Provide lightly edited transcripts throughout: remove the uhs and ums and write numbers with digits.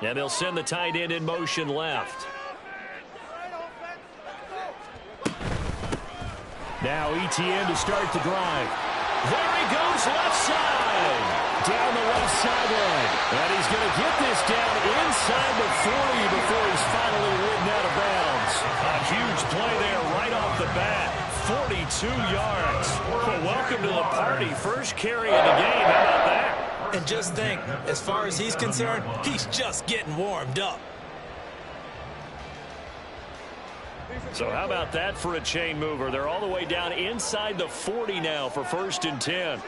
And they'll send the tight end in motion left. Now Etienne to start the drive. There he goes left side. Down the left sideline. And he's going to get this down inside the 40 before he's finally ridden out of bounds. A huge play there right off the bat. 42 yards. Well, welcome to the party. First carry of the game. How about that? And just think, as far as he's concerned, he's just getting warmed up. So how about that for a chain mover? They're all the way down inside the 40 now for 1st and 10.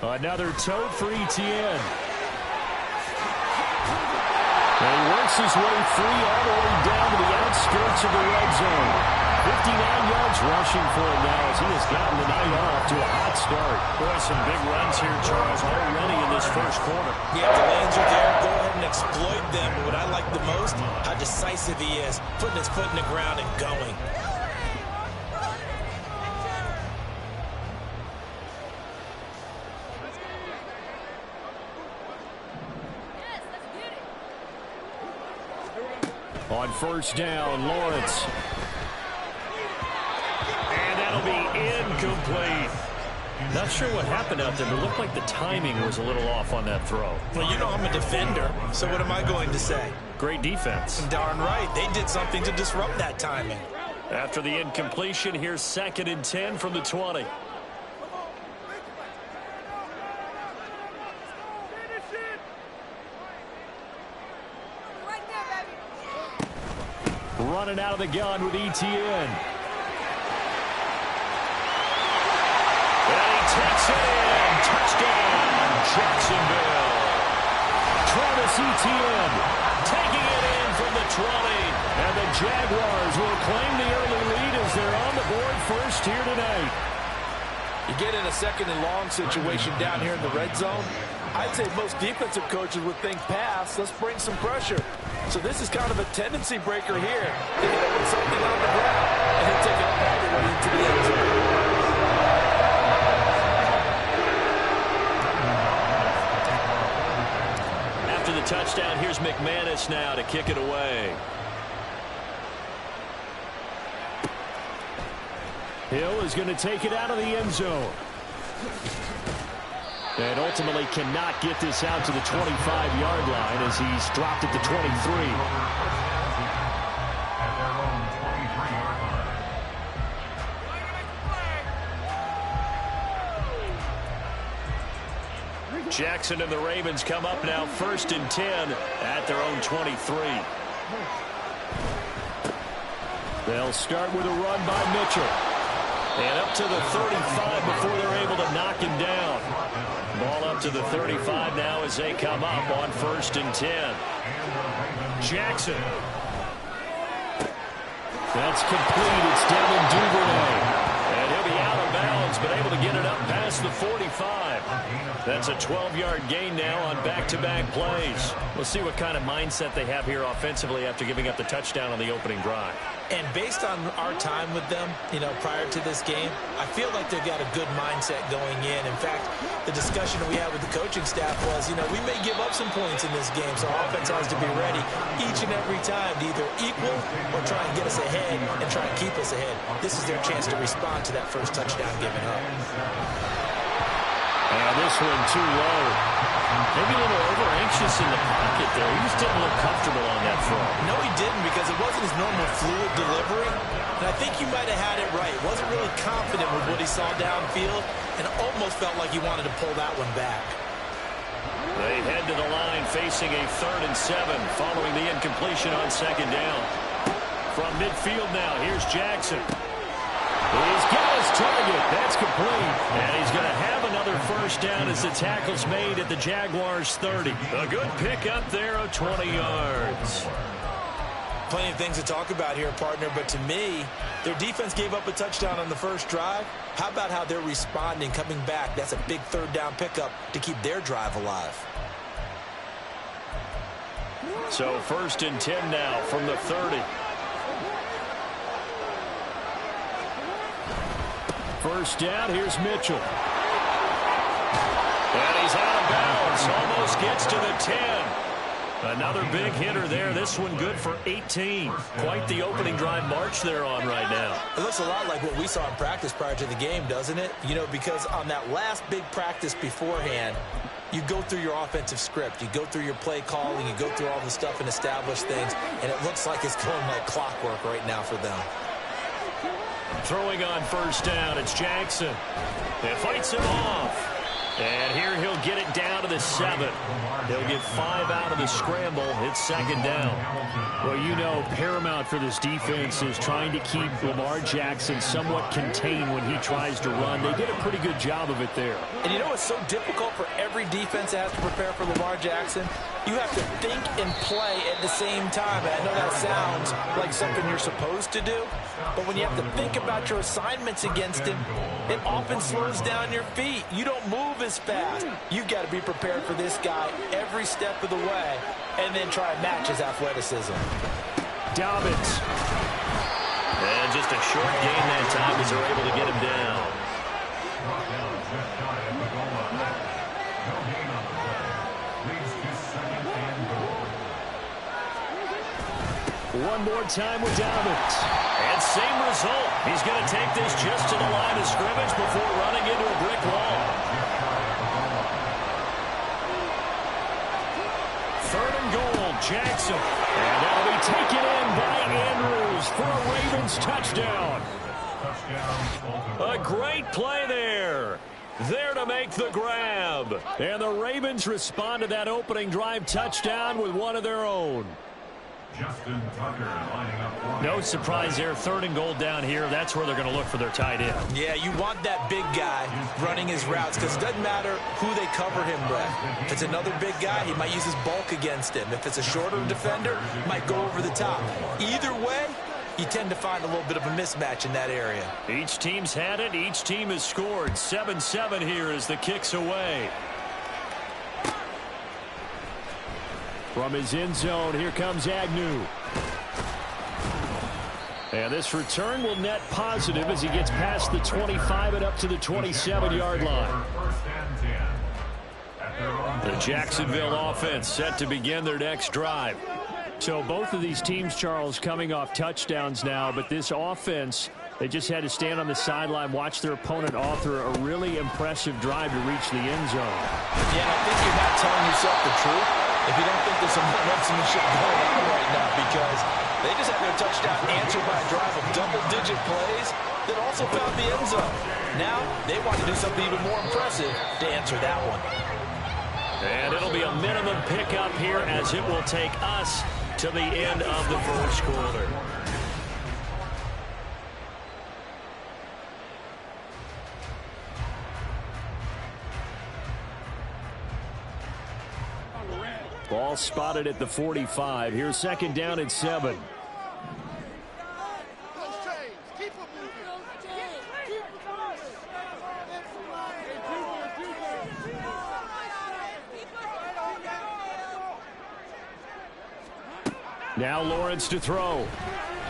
Another tote for Etienne. And he works his way free all the way down to the outskirts of the red zone. 59 yards rushing for him now as he has gotten the night off to a hot start. Boy, some big runs here, Charles, already in this first quarter. Yeah, the lanes are there. Go ahead and exploit them. But what I like the most, how decisive he is, putting his foot in the ground and going. On 1st down, Lawrence. And that'll be incomplete. Not sure what happened out there, but it looked like the timing was a little off on that throw. Well, you know I'm a defender, so what am I going to say? Great defense. Darn right. They did something to disrupt that timing. After the incompletion, here's 2nd and 10 from the 20. Running out of the gun with Etienne. And he takes it in. Touchdown, Jacksonville. Travis Etienne taking it in from the 20. And the Jaguars will claim the early lead as they're on the board first here tonight. You get in a 2nd and long situation down here in the red zone. I'd say most defensive coaches would think pass. Let's bring some pressure. So this is kind of a tendency breaker here. They hit him with something on the ground, and he'll take it all the way into the end zone. After the touchdown, here's McManus now to kick it away. Hill is going to take it out of the end zone. And ultimately cannot get this out to the 25-yard line as he's dropped at the 23. Jackson and the Ravens come up now 1st and 10 at their own 23. They'll start with a run by Mitchell. And up to the 35 before they're able to knock him down. Ball up to the 35 now as they come up on 1st and 10. Jackson. That's complete. It's Devin Duvernay. And he'll be out of bounds, but able to get it up past the 45. That's a 12-yard gain now on back-to-back plays. We'll see what kind of mindset they have here offensively after giving up the touchdown on the opening drive. And based on our time with them, prior to this game, I feel like they've got a good mindset going in. In fact, the discussion that we had with the coaching staff was, we may give up some points in this game, so our offense has to be ready each and every time to either equal or try and get us ahead and try and keep us ahead. This is their chance to respond to that first touchdown given up. And this one too low. Maybe a little over-anxious in the pocket there. He just didn't look comfortable on that throw. No, he didn't, because it wasn't his normal fluid delivery. And I think you might have had it right. Wasn't really confident with what he saw downfield and almost felt like he wanted to pull that one back. They head to the line facing a 3rd and 7 following the incompletion on 2nd down. From midfield now, here's Jackson. He's got his target. That's complete. And he's going to have another first down as the tackle's made at the Jaguars' 30. A good pickup there of 20 yards. Plenty of things to talk about here, partner, but to me, their defense gave up a touchdown on the first drive. How about how they're responding, coming back? That's a big 3rd down pickup to keep their drive alive. So 1st and 10 now from the 30. First down, here's Mitchell. And he gets to the 10. Another big hitter there. This one good for 18. Quite the opening drive march they're on right now. It looks a lot like what we saw in practice prior to the game, doesn't it? You know, because on that last big practice beforehand, you go through your offensive script. You go through your play calling. You go through all the stuff and establish things. And it looks like it's going like clockwork right now for them. Throwing on first down, it's Jackson. It fights him off. And here he'll get it down to the 7. He'll get 5 out of the scramble. It's second down. Well, you know, paramount for this defense is trying to keep Lamar Jackson somewhat contained when he tries to run. They did a pretty good job of it there. And you know what's so difficult for every defense that has to prepare for Lamar Jackson? You have to think and play at the same time. And I know that sounds like something you're supposed to do, but when you have to think about your assignments against him, it often slows down your feet. You don't move as fast. You've got to be prepared for this guy every step of the way and then try to match his athleticism. Dobbins. And just a short gain that time as they're able to get him down. One more time with Dobbins. And same result. He's going to take this just to the line of scrimmage before running into a brick wall. Third and goal, Jackson. And that'll be taken in by Andrews for a Ravens touchdown. A great play there. There to make the grab. And the Ravens respond to that opening drive touchdown with one of their own. No surprise there. Third and goal down here. That's where they're going to look for their tight end. Yeah, you want that big guy running his routes because it doesn't matter who they cover him with. If it's another big guy, he might use his bulk against him. If it's a shorter defender, he might go over the top. Either way, you tend to find a little bit of a mismatch in that area. Each team's had it. Each team has scored. 7-7 here as the kick's away. From his end zone, here comes Agnew. And this return will net positive as he gets past the 25 and up to the 27-yard line. The Jacksonville offense set to begin their next drive. So both of these teams, Charles, coming off touchdowns now, but this offense, they just had to stand on the sideline, watch their opponent author a really impressive drive to reach the end zone. Yeah, I think you're not telling yourself the truth if you don't think there's some one-upsmanship going on right now, because they just had their touchdown answered by a drive of double-digit plays that also found the end zone. Now they want to do something even more impressive to answer that one. And it'll be a minimum pickup here as it will take us to the end of the first quarter. Ball spotted at the 45. Here's second down and 7. Now Lawrence to throw.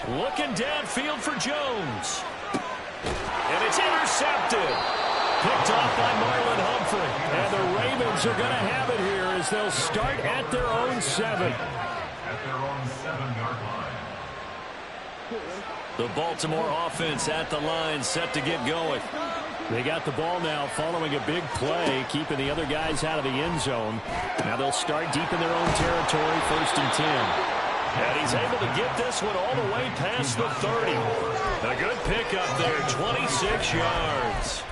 Looking downfield for Jones. And it's intercepted. Picked off by Marlon Humphrey. And the Ravens are going to have it here as they'll start at their own 7. The Baltimore offense at the line, set to get going. They got the ball now following a big play, keeping the other guys out of the end zone. Now they'll start deep in their own territory, 1st and 10. And he's able to get this one all the way past the 30. A good pickup there, 26 yards.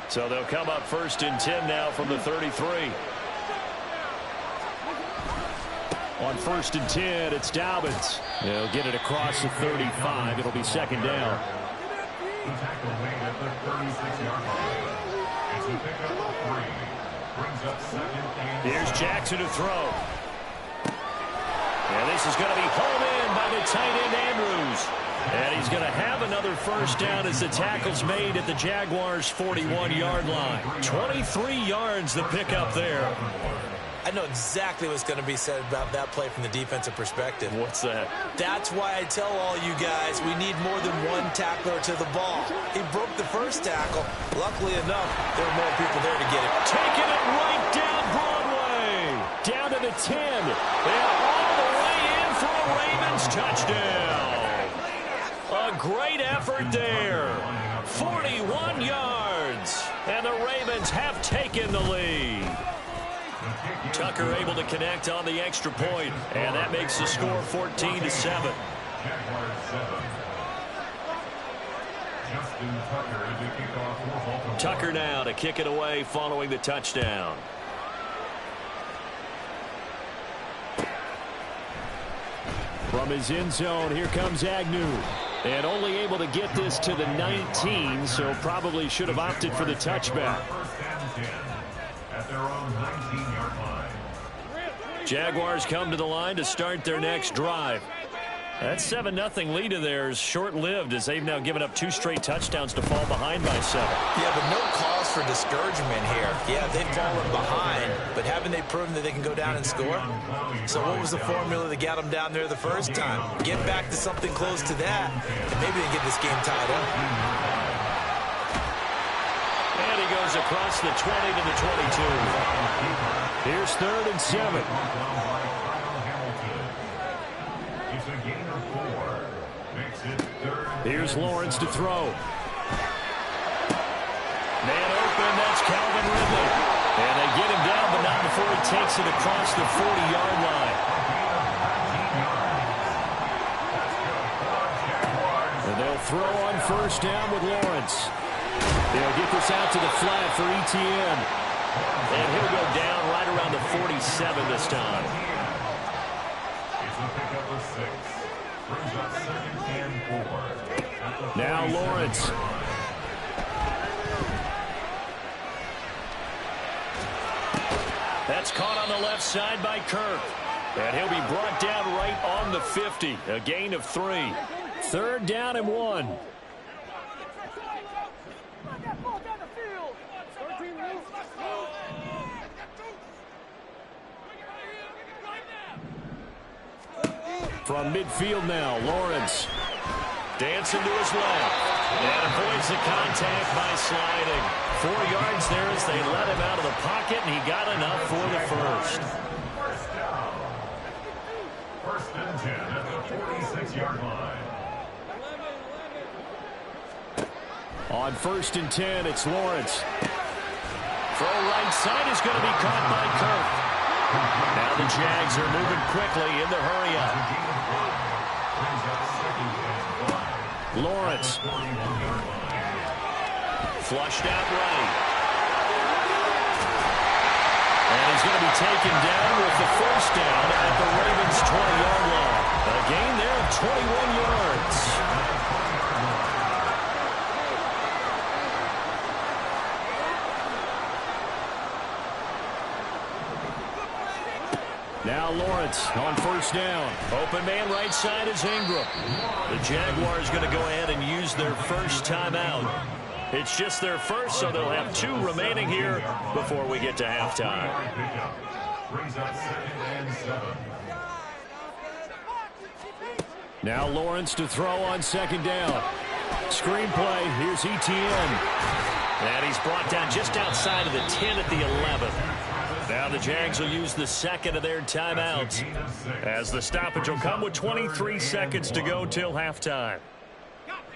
So they'll come up 1st and 10 now from the 33. On 1st and 10, it's Dobbins. They'll get it across the 35. It'll be second down. Here's Jackson to throw. And this is going to be hauled in by the tight end Andrews. And he's going to have another first down as the tackle's made at the Jaguars' 41-yard line. 23 yards the pickup there. I I know exactly what's going to be said about that play from the defensive perspective. What's that? That's why I tell all you guys we need more than one tackler to the ball. He broke the first tackle. Luckily enough, there were more people there to get it. Taking it right down Broadway. Down to the 10. And all the way in for a Ravens touchdown. A great effort there. 41 yards. And the Ravens have taken the lead. Tucker able to connect on the extra point, and that makes the score 14-7. Tucker now to kick it away following the touchdown. From his end zone, here comes Agnew. And only able to get this to the 19, so probably should have opted for the touchback. Jaguars come to the line to start their next drive. That 7-0 lead of theirs short-lived as they've now given up 2 straight touchdowns to fall behind by 7. Yeah, but no cause for discouragement here. Yeah, they've fallen behind, but haven't they proven that they can go down and score? So what was the formula that got them down there the first time? Get back to something close to that, and maybe they get this game tied up. And he goes across the 20 to the 22. Here's 3rd and 7. Here's Lawrence to throw. Man open, that's Calvin Ridley. And they get him down, but not before he takes it across the 40-yard line. And they'll throw on 1st down with Lawrence. They'll get this out to the flat for Etienne. And he'll go down right around the 47 this time. Now Lawrence. That's caught on the left side by Kirk. And he'll be brought down right on the 50. A gain of 3. 3rd down and 1. From midfield now, Lawrence. Dancing to his left. And avoids the contact by sliding. 4 yards there as they let him out of the pocket, and he got enough for the first. 1st and 10 at the 46-yard line. On 1st and 10, it's Lawrence. Throw right side is going to be caught by Kirk. Now the Jags are moving quickly in the hurry-up. Lawrence. Flushed out right. And he's going to be taken down with the 1st down at the Ravens' 20-yard line. A gain there of 21 yards. Now Lawrence on 1st down. Open man right side is Ingram. The Jaguars going to go ahead and use their first timeout. It's just their first, so they'll have 2 remaining here before we get to halftime. Now Lawrence to throw on 2nd down. Screen play. Here's Etienne. And he's brought down just outside of the 10 at the 11. Now the Jags will use the 2nd of their timeouts as the stoppage will come with 23 seconds to go till halftime.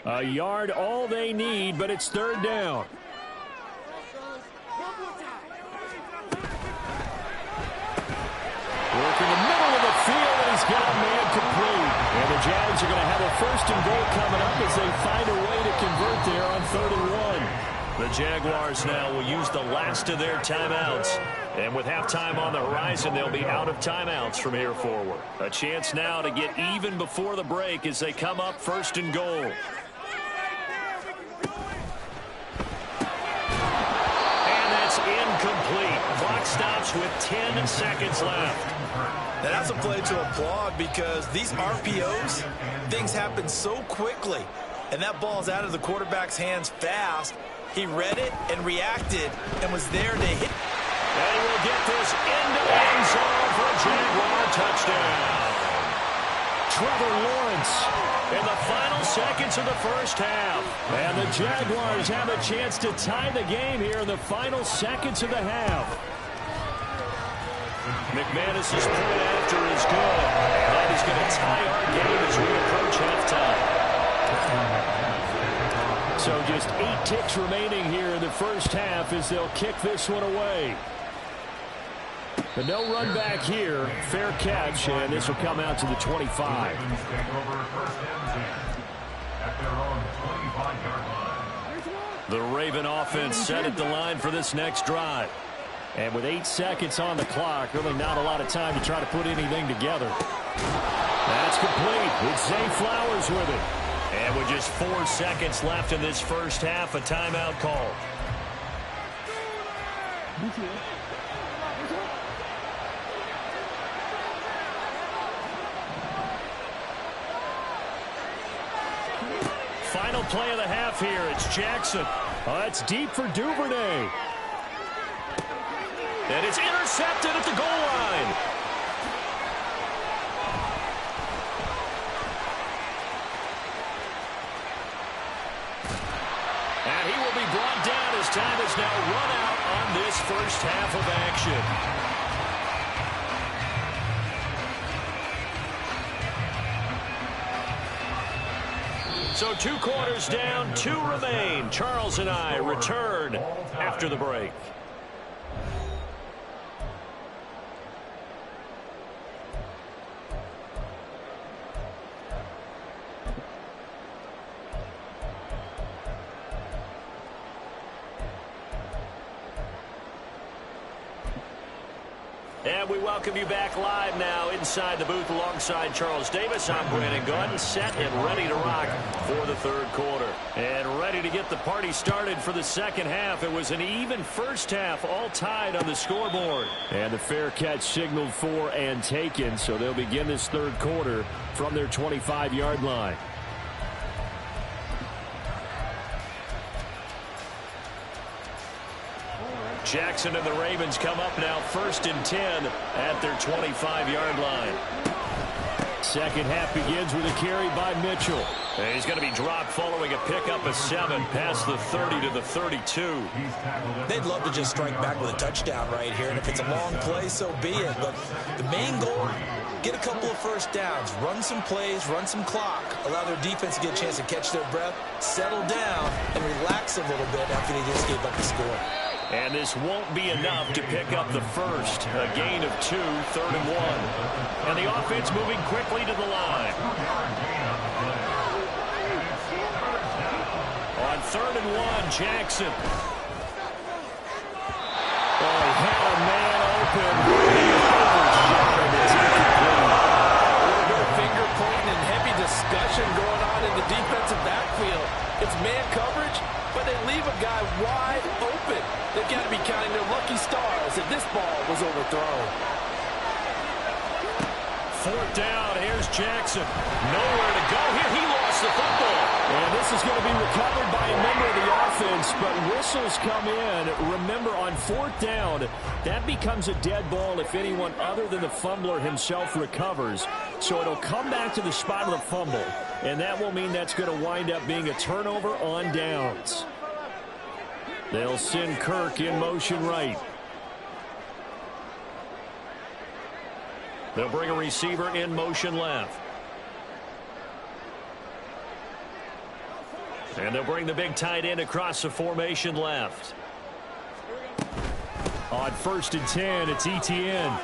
A yard all they need, but it's 3rd down. Working the middle of the field, and he's got a man complete. And the Jags are going to have a 1st and goal coming up as they find a way to convert there on 3rd and 1. The Jaguars now will use the last of their timeouts. And with halftime on the horizon, they'll be out of timeouts from here forward. A chance now to get even before the break as they come up 1st and goal. And that's incomplete. Clock stops with 10 seconds left. And that's a play to applaud because these RPOs, things happen so quickly. And that ball's out of the quarterback's hands fast. He read it and reacted and was there to hit. And he will get this into the end zone for a Jaguar touchdown. Trevor Lawrence in the final seconds of the first half. And the Jaguars have a chance to tie the game here in the final seconds of the half. McManus's point after is good. And that is going to tie our game as we approach halftime. So just 8 ticks remaining here in the first half as they'll kick this one away. But no run back here. Fair catch, and this will come out to the 25. The Raven offense set at the line for this next drive. And with 8 seconds on the clock, really not a lot of time to try to put anything together. That's complete. It's Zay Flowers with it. And with just 4 seconds left in this first half, a timeout call. Final play of the half here. It's Jackson. It's deep for Duvernay. And it's intercepted at the goal line. And he will be brought down as time has now run out on this first half of action. So 2 quarters down, 2 remain. Charles and I return after the break. And we welcome you back live now inside the booth alongside Charles Davis. I'm Brandon Gaudin, set and ready to rock for the third quarter. And ready to get the party started for the second half. It was an even first half, all tied on the scoreboard. And the fair catch signaled for and taken, so they'll begin this third quarter from their 25-yard line. Jackson and the Ravens come up now 1st and 10 at their 25-yard line. Second half begins with a carry by Mitchell. And he's going to be dropped following a pickup of 7 past the 30 to the 32. They'd love to just strike back with a touchdown right here, and if it's a long play, so be it. But the main goal, get a couple of first downs, run some plays, run some clock, allow their defense to get a chance to catch their breath, settle down, and relax a little bit after they just gave up the score. And this won't be enough to pick up the first. A gain of 2, 3rd and 1. And the offense moving quickly to the line. On 3rd and 1, Jackson. Oh, he had a man open. He overshot him. It's incomplete. A little bit of finger pointing and heavy discussion going on in the defensive backfield. It's man coverage, but they leave a guy wide open. They've got to be counting their lucky stars that this ball was overthrown. 4th down, here's Jackson. Nowhere to go here. He lost the football. And this is going to be recovered by a member of the offense, but whistles come in. Remember, on 4th down, that becomes a dead ball if anyone other than the fumbler himself recovers. So it'll come back to the spot of the fumble, and that will mean that's going to wind up being a turnover on downs. They'll send Kirk in motion right. They'll bring a receiver in motion left. And they'll bring the big tight end across the formation left. On 1st and 10, it's Etienne. And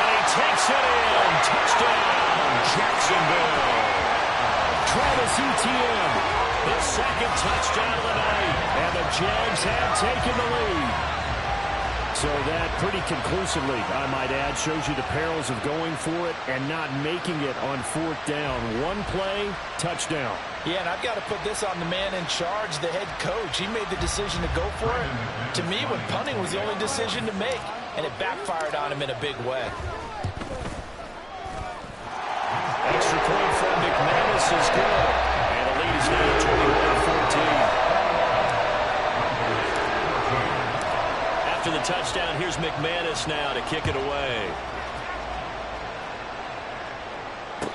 he takes it in. Touchdown, Jacksonville. Travis Etienne. His 2nd touchdown of the night. And the Jags have taken the lead. So that pretty conclusively, I might add, shows you the perils of going for it and not making it on 4th down. One play, touchdown. Yeah, and I've got to put this on the man in charge, the head coach. He made the decision to go for it. To me, when punting was the only decision to make, and it backfired on him in a big way. Extra point from McManus is good. And the lead is now 21-14. touchdown. Here's McManus now to kick it away.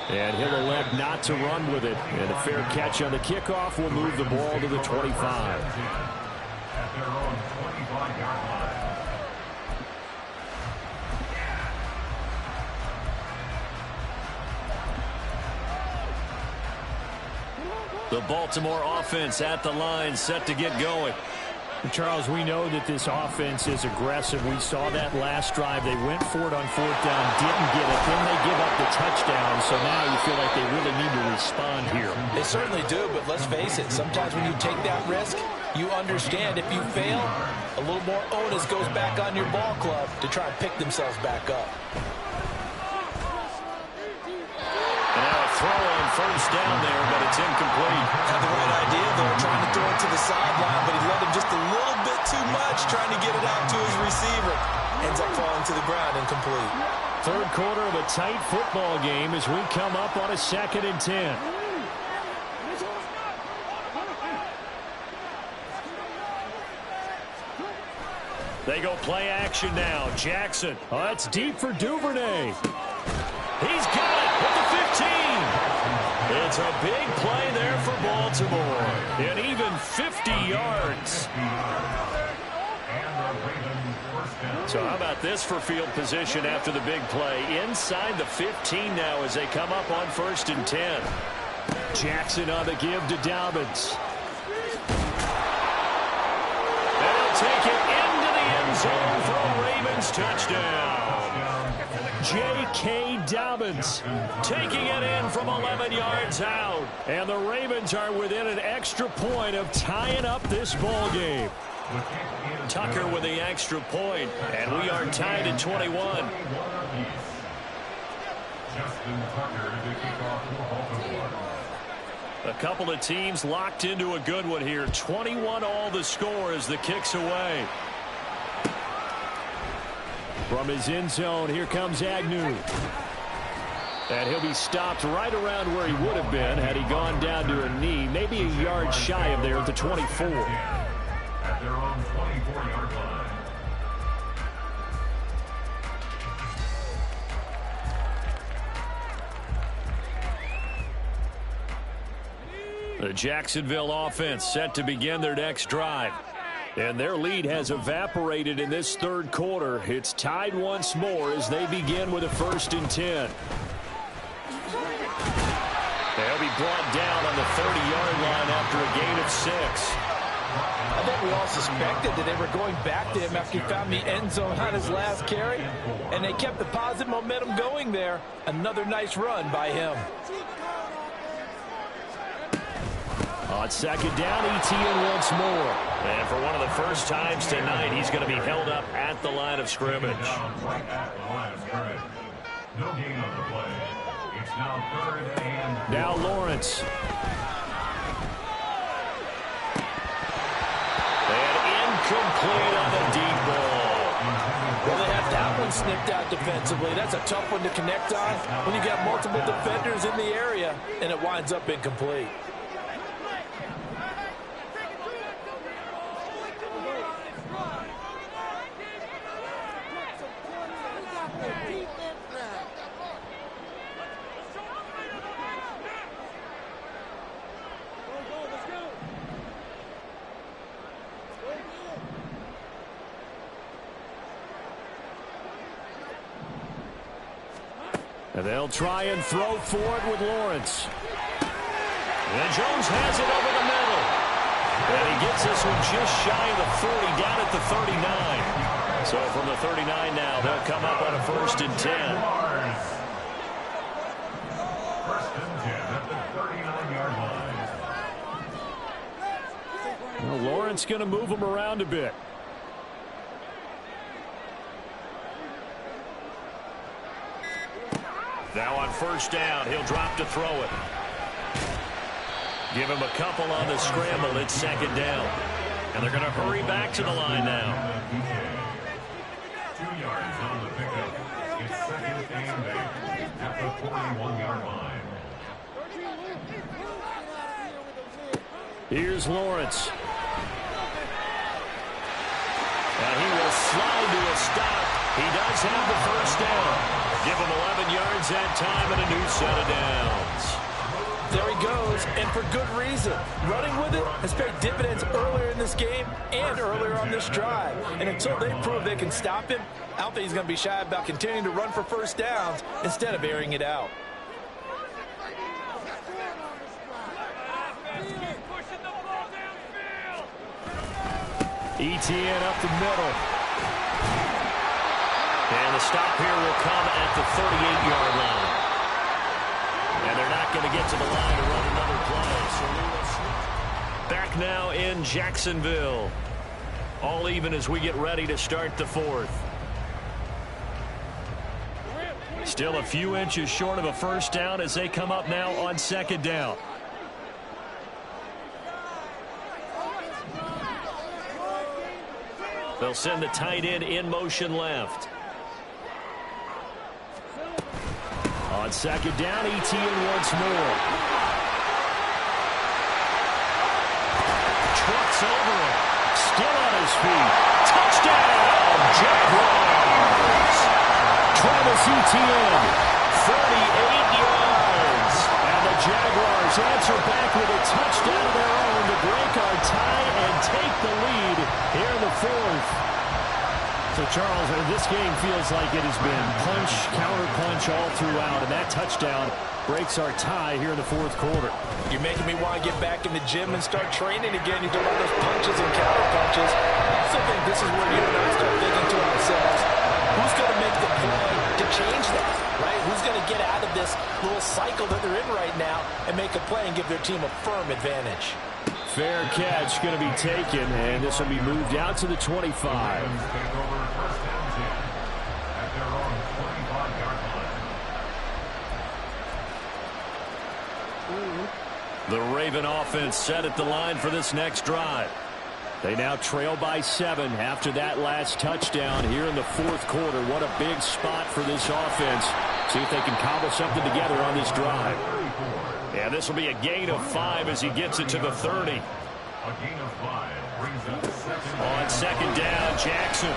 And he'll elect not to run with it. And a fair catch on the kickoff will move the ball to the 25. At their own 25-yard line. The Baltimore offense at the line, set to get going. Charles, we know that this offense is aggressive. We saw that last drive. They went for it on fourth down, didn't get it. Then they give up the touchdown. So now you feel like they really need to respond here. They certainly do, but let's face it. Sometimes when you take that risk, you understand if you fail, a little more onus goes back on your ball club to try and pick themselves back up. And now a throw on first down there, but it's incomplete. Had the right idea, though, trying to throw it to the sideline, but he led him just a little bit too much, trying to get it out to his receiver. Ends up falling to the ground, incomplete. Third quarter of a tight football game as we come up on a 2nd and 10. They go play action now. Jackson. Oh, that's deep for Duvernay. He's got it at the 15. It's a big play there for Baltimore. And even 50 yards. So how about this for field position after the big play? Inside the 15 now as they come up on 1st and 10. Jackson on the give to Dobbins. And he'll take it into the end zone for a Ravens touchdown. J.K. Dobbins Taking it in from 11 yards out. and the Ravens are within an extra point of tying up this ball game. Tucker with the extra point, and we are tied at 21. A couple of teams locked into a good one here. 21 all the score as the kick's away. From his end zone, here comes Agnew. And he'll be stopped right around where he would have been had he gone down to a knee, maybe a yard shy of there at the 24. At their own 24-yard line. The Jacksonville offense set to begin their next drive. And their lead has evaporated in this third quarter. It's tied once more as they begin with a 1st and 10. They'll be brought down on the 30-yard line after a gain of 6. I think we all suspected that they were going back to him after he found the end zone on his last carry, and they kept the positive momentum going there. Another nice run by him. On 2nd down, ETN once more. And for one of the first times tonight, he's going to be held up at the line of scrimmage. Right at the line of scrimmage. No gain on the play. It's now 3rd and 4. Now Lawrence. And incomplete on the deep ball. Well, they have that one snipped out defensively. That's a tough one to connect on when you got multiple defenders in the area, and it winds up incomplete. And they'll try and throw for it with Lawrence. And Jones has it over the middle. And he gets this one just shy of the 40, down at the 39. So from the 39 now, they'll come up on a 1st and 10. 1st and 10 at the 39-yard line. Well, Lawrence going to move him around a bit. Now on 1st down, he'll drop to throw it. Give him a couple on the scramble. It's 2nd down. And they're going to hurry back to the line now. 2 yards on the pickup. It's 2nd and 8 at the 41-yard line. Here's Lawrence. And he will slide to a stop. He does have the first down. Give him 11 yards that time and a new set of downs. There he goes, and for good reason. Running with it has paid dividends earlier in this game and earlier on this drive. And until they prove they can stop him, I don't think he's going to be shy about continuing to run for first downs instead of airing it out. ETN up the middle. And the stop here will come at the 38-yard line. And they're not going to get to the line to run another play. So back now in Jacksonville. All even as we get ready to start the fourth. Still a few inches short of a first down as they come up now on second down. They'll send the tight end in motion left. On second down, ETN once more. Trucks over him. Still on his feet. Touchdown, Jaguars. Travis Etienne, 38 yards. And the Jaguars answer back with a touchdown of their own to break our tie and take the lead here in the fourth. So, Charles, this game feels like it has been punch, counter-punch all throughout, and that touchdown breaks our tie here in the fourth quarter. You're making me want to get back in the gym and start training again. You talk about those punches and counter-punches. I still think this is where you and I start thinking to ourselves, who's going to make the play to change that, right? Who's going to get out of this little cycle that they're in right now and make a play and give their team a firm advantage? Fair catch going to be taken, and this will be moved out to the 25. The Raven offense set at the line for this next drive. They now trail by 7 after that last touchdown here in the fourth quarter. What a big spot for this offense. See if they can cobble something together on this drive. Yeah, this will be a gain of 5 as he gets it to the 30. A gain of 5 brings up second. On second down, Jackson.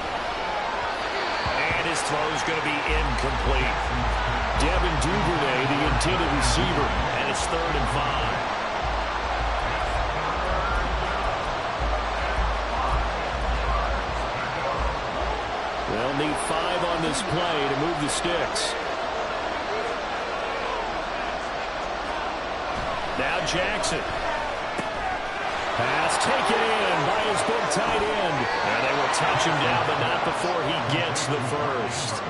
And his throw is going to be incomplete. Devin Duvernay, the intended receiver, and it's 3rd and 5. They'll need 5 on this play to move the sticks. Now Jackson. Pass taken in by his big tight end. And they will touch him down, but not before he gets the first.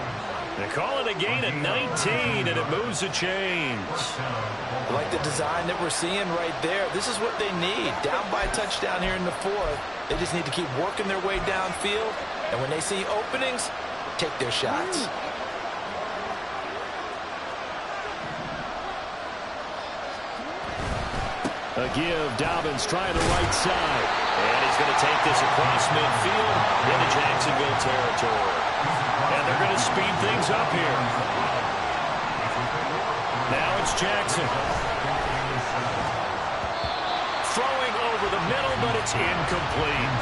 They call it a gain of 19, and it moves the chains. I like the design that we're seeing right there. This is what they need. Down by a touchdown here in the fourth. They just need to keep working their way downfield. And when they see openings, take their shots. A give, Dobbins trying the right side. And he's going to take this across midfield into Jacksonville territory. And they're going to speed things up here. Now it's Jackson. Throwing over the middle, but it's incomplete.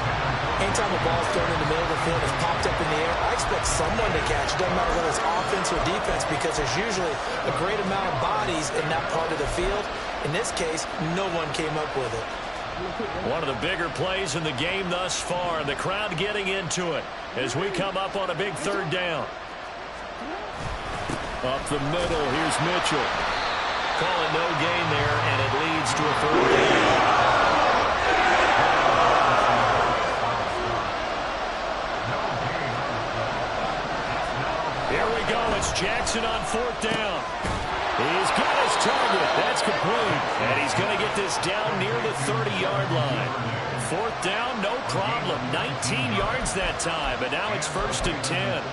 Anytime a ball's thrown in the middle of the field and popped up in the air, I expect someone to catch. It doesn't matter whether it's offense or defense because there's usually a great amount of bodies in that part of the field. In this case, no one came up with it. One of the bigger plays in the game thus far, and the crowd getting into it as we come up on a big 3rd down. Up the middle, here's Mitchell. Call it no gain there, and it leads to a 3rd down. Here we go, it's Jackson on 4th down. He's got his target. That's complete. And he's going to get this down near the 30-yard line. 4th down, no problem. 19 yards that time, but now it's 1st and 10.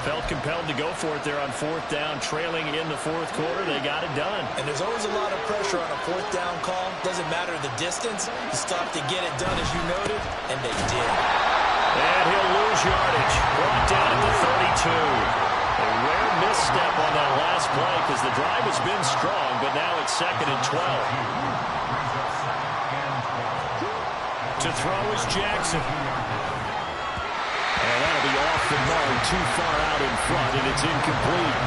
Felt compelled to go for it there on 4th down, trailing in the fourth quarter. They got it done. And there's always a lot of pressure on a 4th down call. Doesn't matter the distance. You stop to get it done, as you noted, and they did. And he'll lose yardage. Brought down at the 32. A rare misstep on that last play because the drive has been strong, but now it's 2nd and 12. To throw is Jackson. And that'll be all the mark too far out in front, and it's incomplete.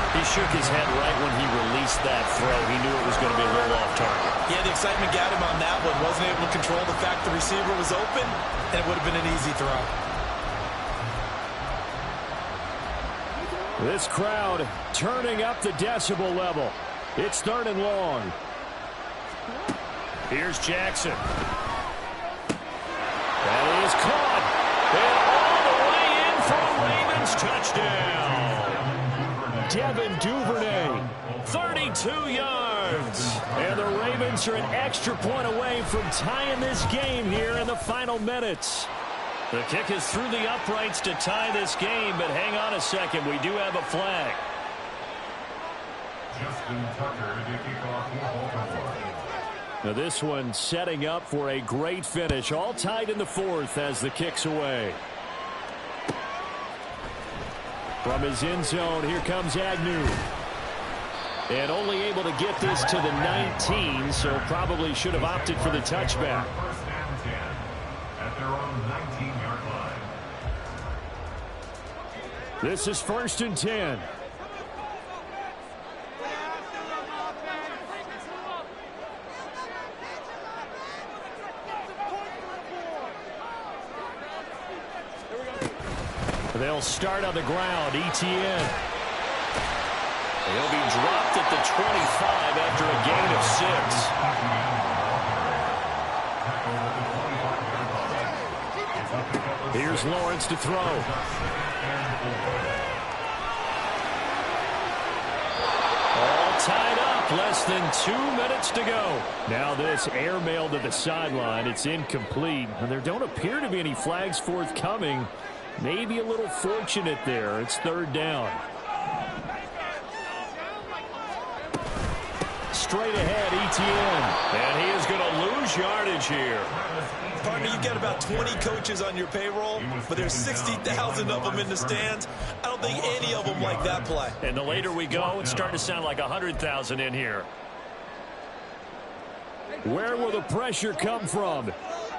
He shook his head right when he released that throw. He knew it was going to be a little off target. Yeah, the excitement got him on that one. Wasn't able to control the fact the receiver was open, and it would have been an easy throw. This crowd turning up the decibel level. It's 3rd and long. Here's Jackson. That is caught. And all the way in for a Ravens touchdown. Devin Duvernay, 32 yards. And the Ravens are an extra point away from tying this game here in the final minutes. The kick is through the uprights to tie this game, but hang on a second. We do have a flag. Justin Tucker to kick off Baltimore. Now this one setting up for a great finish. All tied in the 4th as the kick's away. From his end zone, here comes Agnew. And only able to get this to the 19, so probably should have opted for the touchback. First down 10 at their own 19-yard line. This is 1st and 10. They'll start on the ground. Etienne. He'll be dropped at the 25 after a gain of 6. Here's Lawrence to throw. All tied up. Less than 2 minutes to go. Now this airmail to the sideline. It's incomplete. And there don't appear to be any flags forthcoming. Maybe a little fortunate there. It's 3rd down. Straight ahead, Etienne. And he is going to lose yardage here. Partner, you've got about 20 coaches on your payroll, but there's 60,000 of them in the stands. I don't think any of them like that play. And the later we go, it's starting to sound like 100,000 in here. Where will the pressure come from?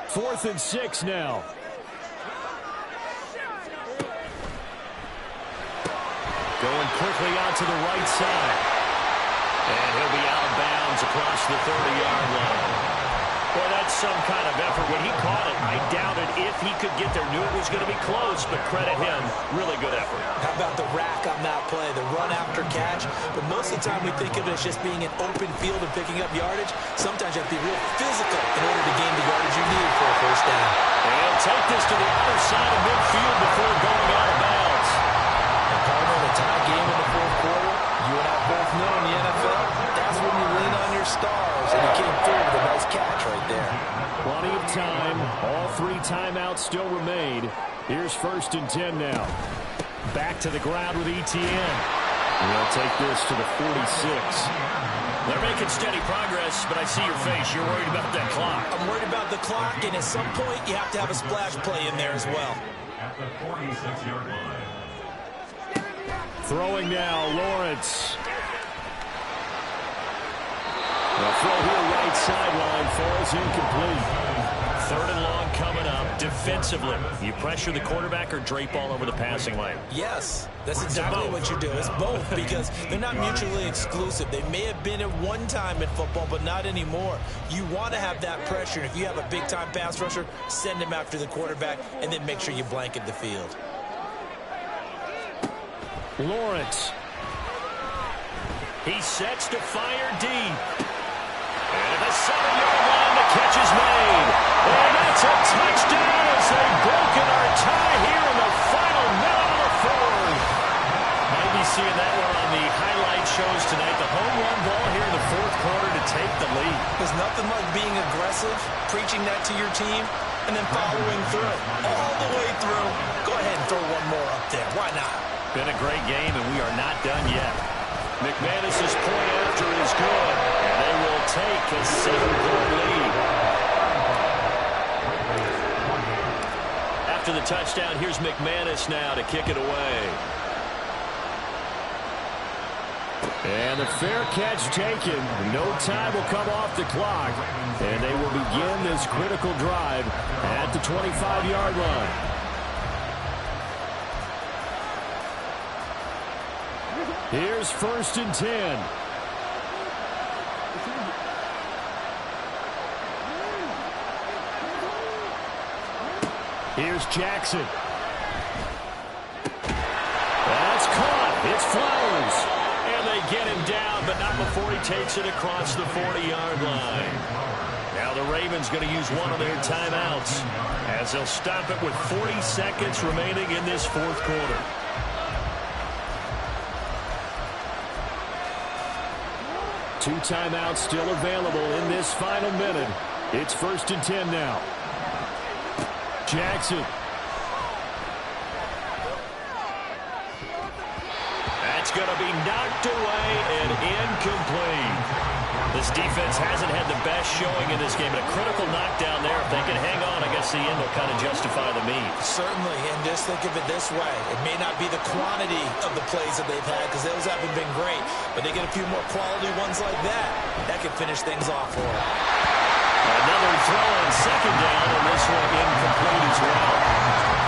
4th and 6 now. Going quickly out to the right side. And he'll be out of bounds across the 30-yard line. Boy, that's some kind of effort. When he caught it, I doubted if he could get there. Knew it was going to be close, but credit him. Really good effort. How about the rack on that play, the run after catch? But most of the time we think of it as just being an open field and picking up yardage. Sometimes you have to be real physical in order to gain the yardage you need for a first down. And he'll take this to the other side of midfield before going out of bounds. A tie game in the 4th quarter. You and I both know in the NFL, that's when you lean on your stars, and he came through with a nice catch right there. Plenty of time. All 3 timeouts still remain. Here's 1st and 10 now. Back to the ground with Etienne. And they'll take this to the 46. They're making steady progress, but I see your face. You're worried about that clock. I'm worried about the clock, and at some point you have to have a splash play in there as well. At the 46-yard line. Throwing now, Lawrence. The throw here, right sideline, falls incomplete. 3rd and long coming up. Defensively, you pressure the quarterback or drape all over the passing lane? Yes, that's exactly what you do. It's both, because they're not mutually exclusive. They may have been at one time in football, but not anymore. You want to have that pressure. If you have a big-time pass rusher, send him after the quarterback, and then make sure you blanket the field. Lawrence. He sets to fire deep. And at the 7-yard line, the catch is made. And that's a touchdown as they've broken our tie here in the final minute of the 4th. Might be seeing that one on the highlight shows tonight. The home run ball here in the 4th quarter to take the lead. There's nothing like being aggressive, preaching that to your team, and then following through. All the way through. Go ahead and throw one more up there. Why not? Been a great game, and we are not done yet. McManus's point after is good, and they will take a 7-point lead. After the touchdown, here's McManus now to kick it away. And the fair catch taken. No time will come off the clock, and they will begin this critical drive at the 25-yard line. Here's 1st and 10. Here's Jackson. That's caught. It's Flowers. And they get him down, but not before he takes it across the 40-yard line. Now the Ravens going to use one of their timeouts as they'll stop it with 40 seconds remaining in this fourth quarter. Two timeouts still available in this final minute. It's 1st and 10 now. Jackson. That's going to be knocked away and incomplete. This defense hasn't had the best showing in this game, but a critical knockdown there. If they can hang on, I guess the end will kind of justify the means. Certainly, and just think of it this way. It may not be the quantity of the plays that they've had because those haven't been great, but they get a few more quality ones like that. That could finish things off for them. Another throw on 2nd down, and this one incomplete as well.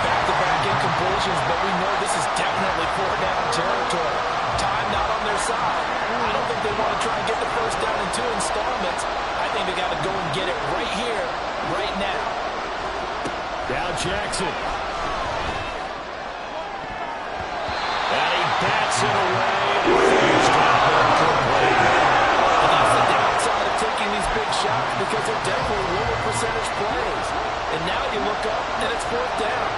Back-to-back incompletions, but we know this is definitely 4th-down territory. Time not on their side. I don't think they want to try and get the 1st down in 2 installments. I think they got to go and get it right here, right now. Now Jackson. And he bats it away. First down, incomplete. And that's the downside of taking these big shots because they're definitely lower percentage plays. And now you look up and it's 4th down.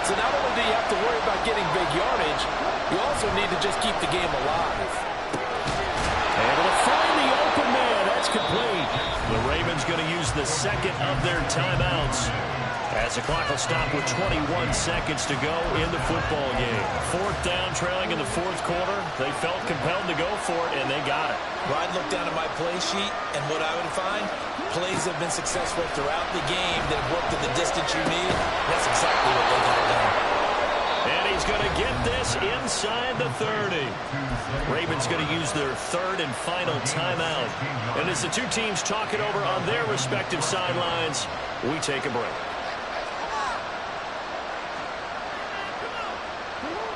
So not only do you have to worry about getting big yardage, you also need to just keep the game alive. Able to find the open man. That's complete. The Ravens going to use the 2nd of their timeouts as the clock will stop with 21 seconds to go in the football game. 4th down, trailing in the 4th quarter. They felt compelled to go for it, and they got it. Well, I'd look down at my play sheet, and what I would find, plays have been successful throughout the game that have worked at the distance you need. That's exactly what they got done. And he's going to get this inside the 30. Ravens going to use their 3rd and final timeout. And as the two teams talk it over on their respective sidelines, we take a break.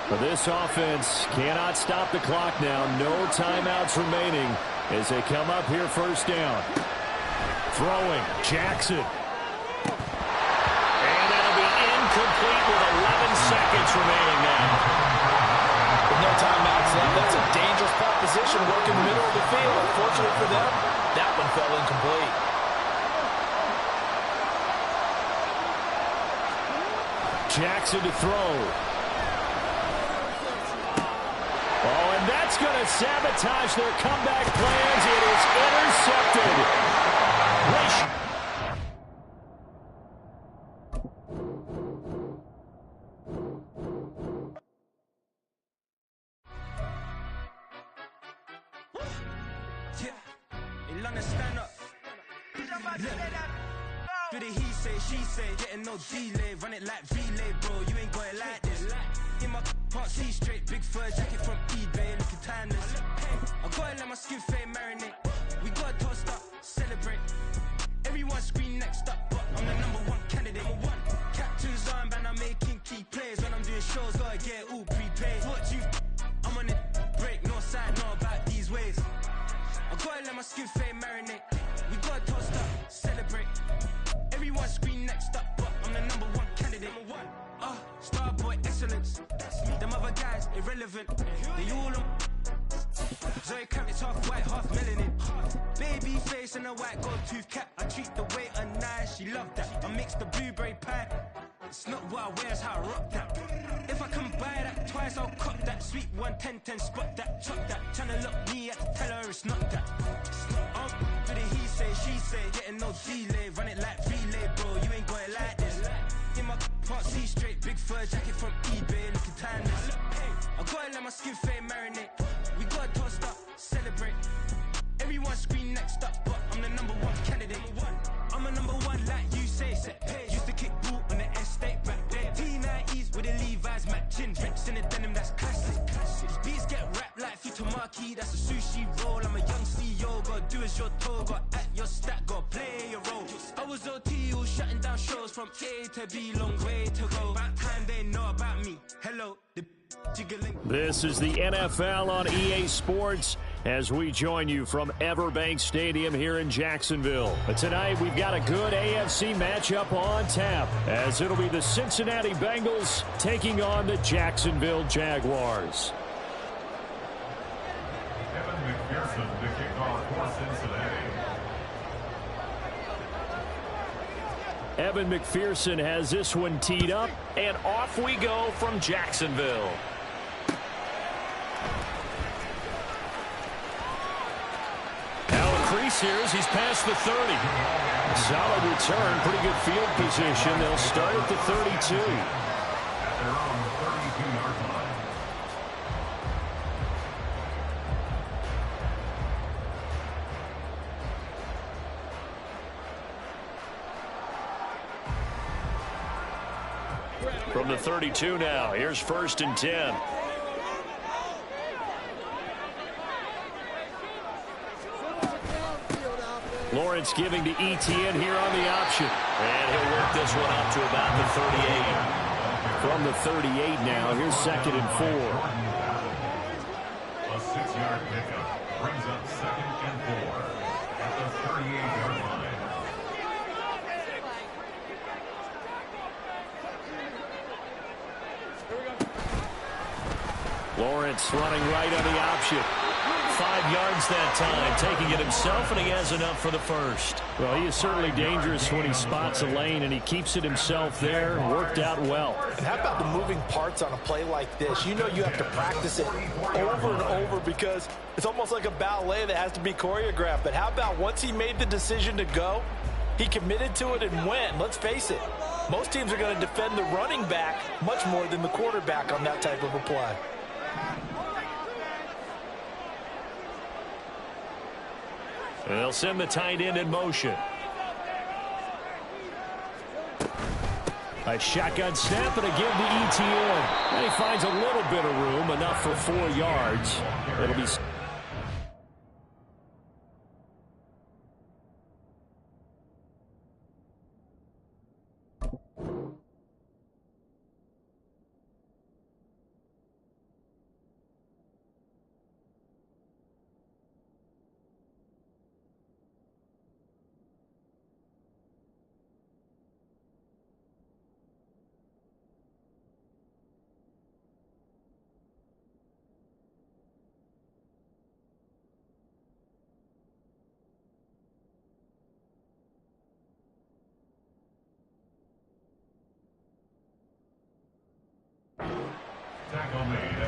But this offense cannot stop the clock now. No timeouts remaining as they come up here 1st down. Throwing, Jackson. And that'll be incomplete with 11 seconds remaining now. With no timeouts left, that's a dangerous proposition working the middle of the field. Unfortunately for them, that one fell incomplete. Jackson to throw. Oh, and that's going to sabotage their comeback plans. It is intercepted. Do the he say, she say, getting no delay, run it like relay, bro, you ain't got it like this. In my can't see straight, big fur jacket from eBay, looking timeless. I gotta let my skin fade marinate, we gotta toast up, celebrate. Everyone scream next up, but I'm the #1 candidate. Captain's armband, I'm making key plays. When I'm doing shows, gotta get all prepaid. What you, I'm on it, break, no side, know about these ways. I gotta let my skin fade marinate, we gotta toast up, celebrate. Everyone scream next up, but I'm the #1 candidate. Starboy excellence. Them other guys irrelevant. They all on. Zoe Kravitz half white, half melanin. Baby face and a white gold tooth cap. I treat the waiter nice, she love that. I mix the blueberry pie. It's not what I wear, it's how I rock that. If I can buy that twice, I'll cop that. Sweet 110, spot that, chop that. Tryna look me at, tell her it's not that. Do the he say, she say, getting no delay, run it like relay, bro, you ain't got it like this. In my can't see straight, big fur jacket from eBay, looking timeless. I gotta let my skin fade marinate, we gotta toast up, celebrate. Everyone scream next up, but I'm the #1 candidate. I'm a #1 like you say, set pay. Used to kick ball on the estate back there. T90s with the Levi's matching, drips in the denim, that's classic. Beats get wrapped like Futamaki, that's a sushi roll. I'm a young CEO, gotta do as you're told, gotta act your stat, gotta play your role. I was OT, all shutting down shows from A to B, long way to go. About time they know about me. Hello, the jiggling. This is the NFL on EA Sports as we join you from Everbank Stadium here in Jacksonville. But tonight we've got a good AFC matchup on tap as it'll be the Cincinnati Bengals taking on the Jacksonville Jaguars. Evan McPherson to kick off for Cincinnati. Evan McPherson has this one teed up, and off we go from Jacksonville. Crease here as he's past the 30. Solid return, pretty good field position. They'll start at the 32. At their own 32-yard line. From the 32 now, here's 1st and 10. Lawrence giving to Etienne here on the option. And he'll work this one up to about the 38. From the 38 now, here's 2nd and 4. A 6-yard pickup brings up 2nd and 4 at the 38-yard line. Lawrence running right on the option. 5 yards that time, taking it himself, and he has enough for the first. Well, he is certainly dangerous when he spots a lane, and he keeps it himself there. Worked out well. And how about the moving parts on a play like this? You know you have to practice it over and over because it's almost like a ballet that has to be choreographed. But how about once he made the decision to go, he committed to it and went. Let's face it, most teams are going to defend the running back much more than the quarterback on that type of a play. They'll send the tight end in motion. A shotgun snap and a give to Etienne. And he finds a little bit of room, enough for 4 yards. It'll be...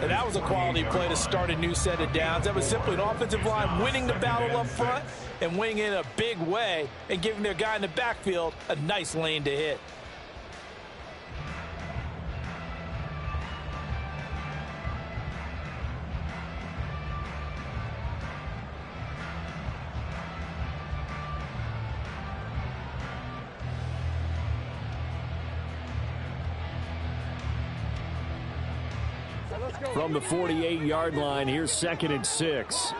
And that was a quality play to start a new set of downs. That was simply an offensive line winning the battle up front and winning in a big way and giving their guy in the backfield a nice lane to hit. From the 48-yard line, here's 2nd and 6.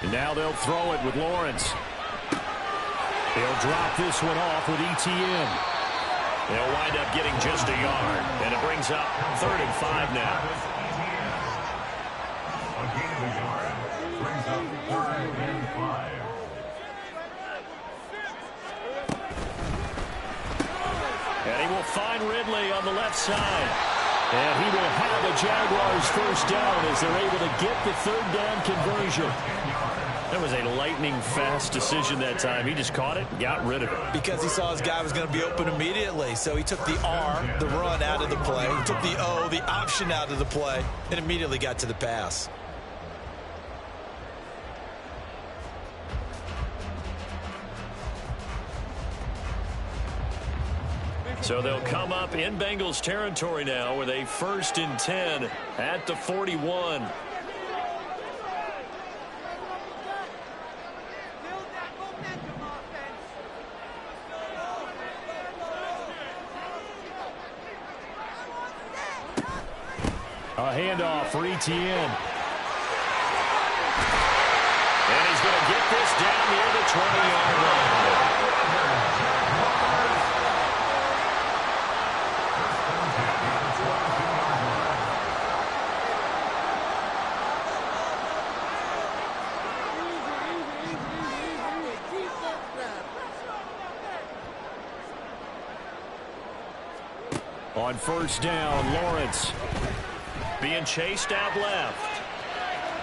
And now they'll throw it with Lawrence. They'll drop this one off with Etienne. They'll wind up getting just a yard, and it brings up 3rd and 5 now. A gain of a yard brings up 3rd and 5. And he will find Ridley on the left side. And he will have a Jaguars first down as they're able to get the 3rd down conversion. That was a lightning-fast decision that time. He just caught it and got rid of it. Because he saw his guy was going to be open immediately. So he took the R, the run, out of the play. He took the O, the option, out of the play, and immediately got to the pass. So they'll come up in Bengals territory now with a 1st and 10 at the 41. A handoff for Etienne. And he's going to get this down near the 20-yard line. On first down, Lawrence. Being chased out left.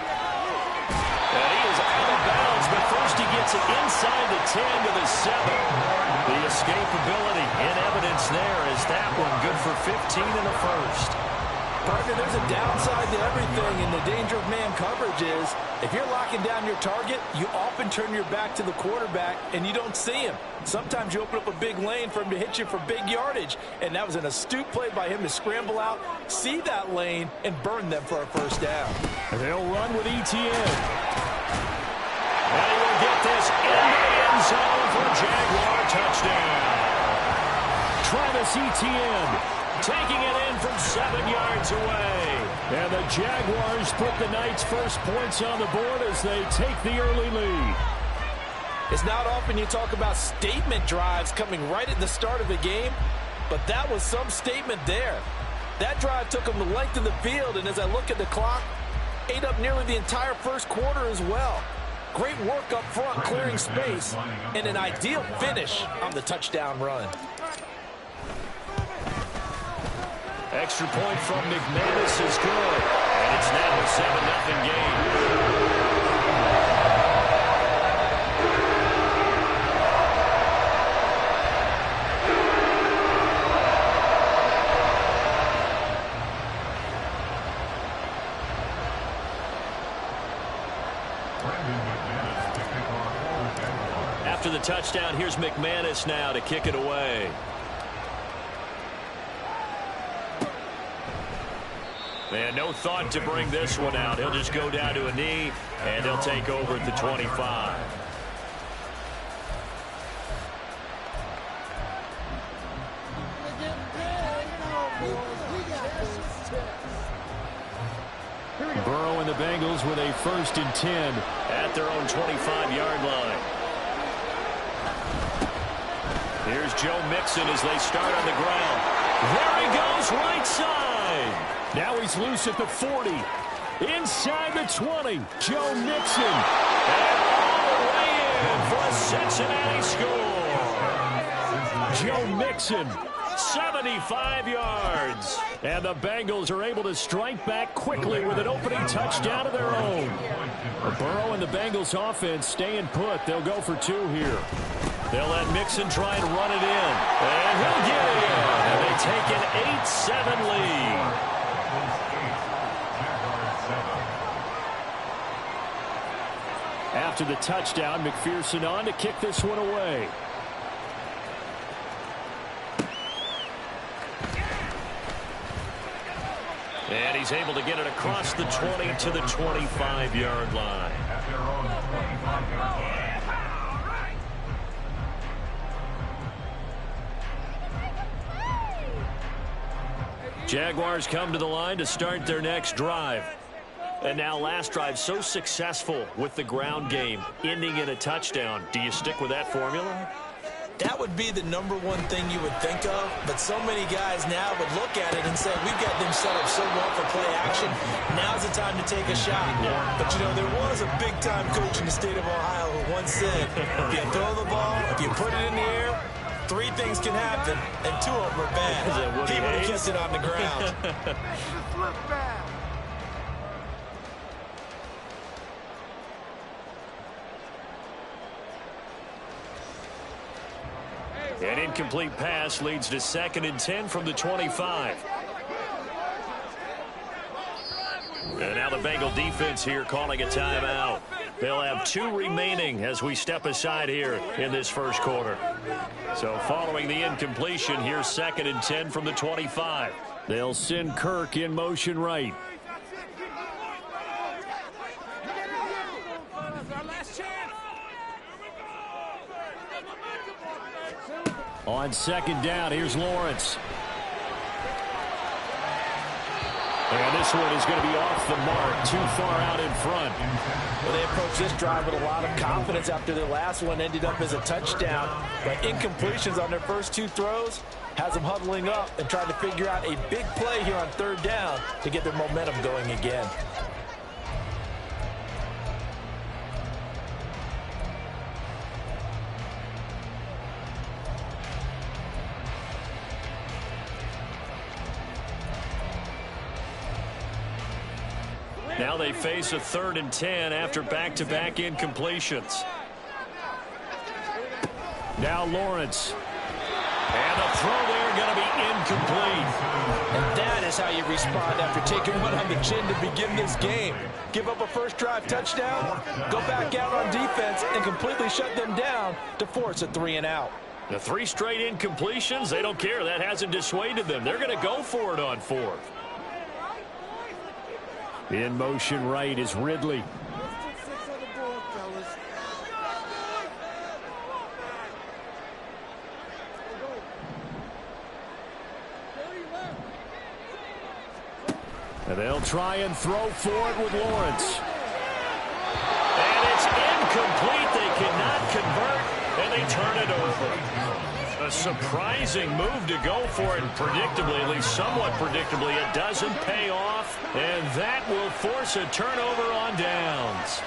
And he is out of bounds, but first he gets it inside the 10 to the 7. The escapability in evidence there is that one good for 15 in the first. Partner, there's a downside to everything, and the danger of man coverage is if you're locking down your target, you often turn your back to the quarterback and you don't see him. Sometimes you open up a big lane for him to hit you for big yardage, and that was an astute play by him to scramble out, see that lane, and burn them for a first down. They'll run with Etienne. And he will get this in the end zone for Jaguar touchdown. Travis Etienne taking it in from 7 yards away. And the Jaguars put the Knights' first points on the board as they take the early lead. It's not often you talk about statement drives coming right at the start of the game, but that was some statement there. That drive took them the length of the field, and as I look at the clock, ate up nearly the entire first quarter as well. Great work up front, clearing space, and an ideal finish on the touchdown run. Extra point from McManus is good. And it's now a 7-0 game. After the touchdown, here's McManus now to kick it away. And no thought to bring this one out. He'll just go down to a knee, and he'll take over at the 25. Burrow and the Bengals with a 1st and 10 at their own 25-yard line. Here's Joe Mixon as they start on the ground. There he goes, right side. Now he's loose at the 40. Inside the 20. Joe Mixon. And all the way in for a Cincinnati score. Joe Mixon, 75 yards. And the Bengals are able to strike back quickly with an opening touchdown of their own. Burrow and the Bengals offense staying put. They'll go for 2 here. They'll let Mixon try and run it in. And he'll get it in. And they take an 8-7 lead. After the touchdown, McPherson on to kick this one away. And he's able to get it across the 20 to the 25-yard line. Jaguars come to the line to start their next drive. And now last drive so successful with the ground game, ending in a touchdown. Do you stick with that formula? That would be the #1 thing you would think of, but so many guys now would look at it and say, we've got them set up so well for play action. Now's the time to take a shot. But, you know, there was a big-time coach in the state of Ohio who once said, if you throw the ball, if you put it in the air, 3 things can happen, and 2 of them are bad. He would have kissed it on the ground. An incomplete pass leads to 2nd and 10 from the 25. And now the Bengal defense here calling a timeout. They'll have 2 remaining as we step aside here in this first quarter. So following the incompletion, here's 2nd and 10 from the 25. They'll send Kirk in motion right. On 2nd down, here's Lawrence. And this one is going to be off the mark, too far out in front. Well, they approached this drive with a lot of confidence after their last one ended up as a touchdown. But incompletions on their first two throws has them huddling up and trying to figure out a big play here on third down to get their momentum going again. Now they face a 3rd and 10 after back-to-back incompletions. Now Lawrence. And the throw there going to be incomplete. And that is how you respond after taking one on the chin to begin this game. Give up a first drive touchdown, go back out on defense, and completely shut them down to force a 3-and-out. The 3 straight incompletions, they don't care. That hasn't dissuaded them. They're going to go for it on 4th. In motion right is Ridley. And they'll try and throw for it with Lawrence. And it's incomplete. They cannot convert, and they turn it over. A surprising move to go for it, and predictably, at least somewhat predictably, it doesn't pay off, and that will force a turnover on downs.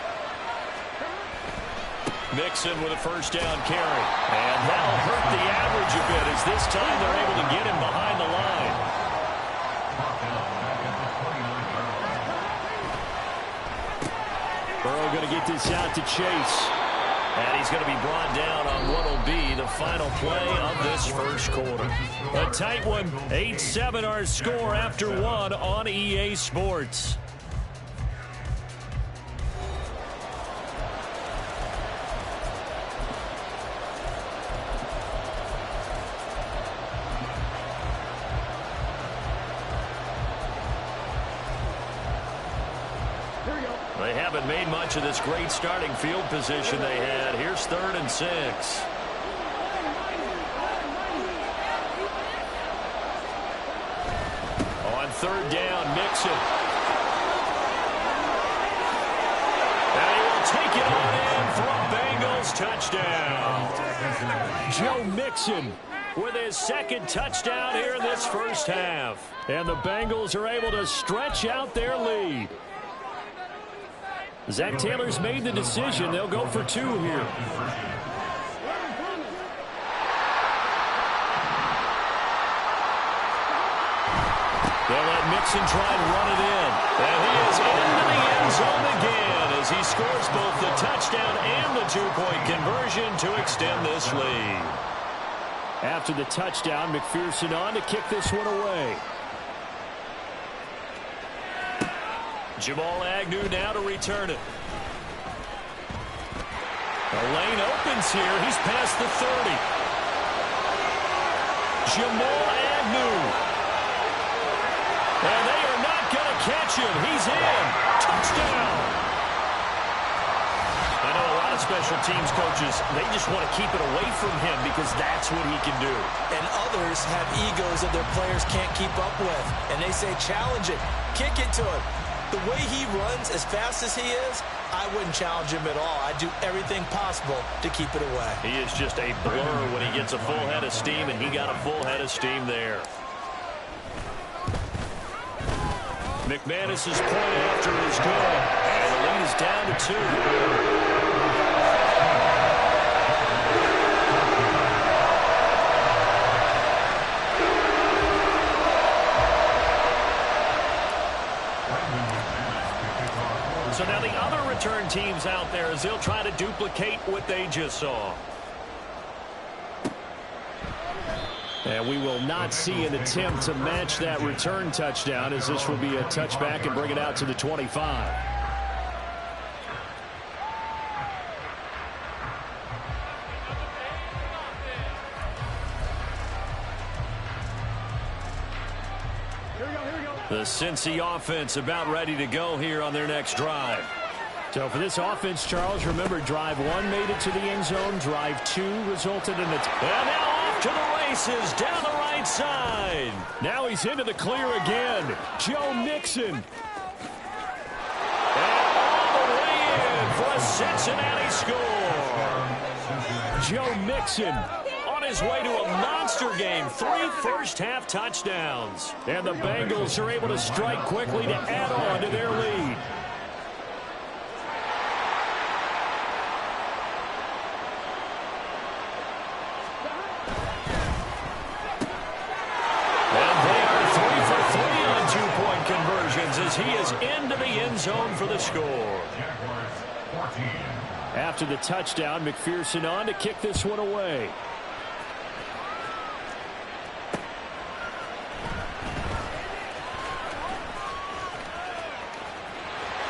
Mixon with a first down carry. And that'll hurt the average a bit as this time they're able to get him behind the line. Burrow going to get this out to Chase. And he's going to be brought down on what will be the final play of this first quarter. A tight one, 8-7 our score after 1 on EA Sports. They haven't made much of this great starting field position they had. Here's 3rd and 6. On 3rd down, Mixon. And he will take it on in for a Bengals touchdown. Joe Mixon with his 2nd touchdown here in this first half. And the Bengals are able to stretch out their lead. Zach Taylor's made the decision. They'll go for 2 here. They'll let Mixon try and run it in. And he is into the end zone again as he scores both the touchdown and the 2-point conversion to extend this lead. After the touchdown, McPherson on to kick this one away. Jamal Agnew now to return it. The lane opens here. He's past the 30. Jamal Agnew. And they are not going to catch him. He's in. Touchdown. I know a lot of special teams coaches, they just want to keep it away from him because that's what he can do. And others have egos that their players can't keep up with. And they say, challenge it. Kick it to him. The way he runs as fast as he is, I wouldn't challenge him at all. I'd do everything possible to keep it away. He is just a blur when he gets a full head of steam, and he got a full head of steam there. McManus's point after is good, and the lead is down to 2. So now the other return teams out there as they'll try to duplicate what they just saw. And we will not see an attempt to match that return touchdown as this will be a touchback and bring it out to the 25. The Cincy offense about ready to go here on their next drive. So for this offense, Charles, remember drive 1 made it to the end zone. Drive 2 resulted in a... And now off to the races down the right side. Now he's into the clear again. Joe Mixon. And all the way in for a Cincinnati score. Joe Mixon on his way to a monster game. 3 first-half touchdowns. And the Bengals are able to strike quickly to add on to their lead. As he is into the end zone for the score. After the touchdown, McPherson on to kick this one away.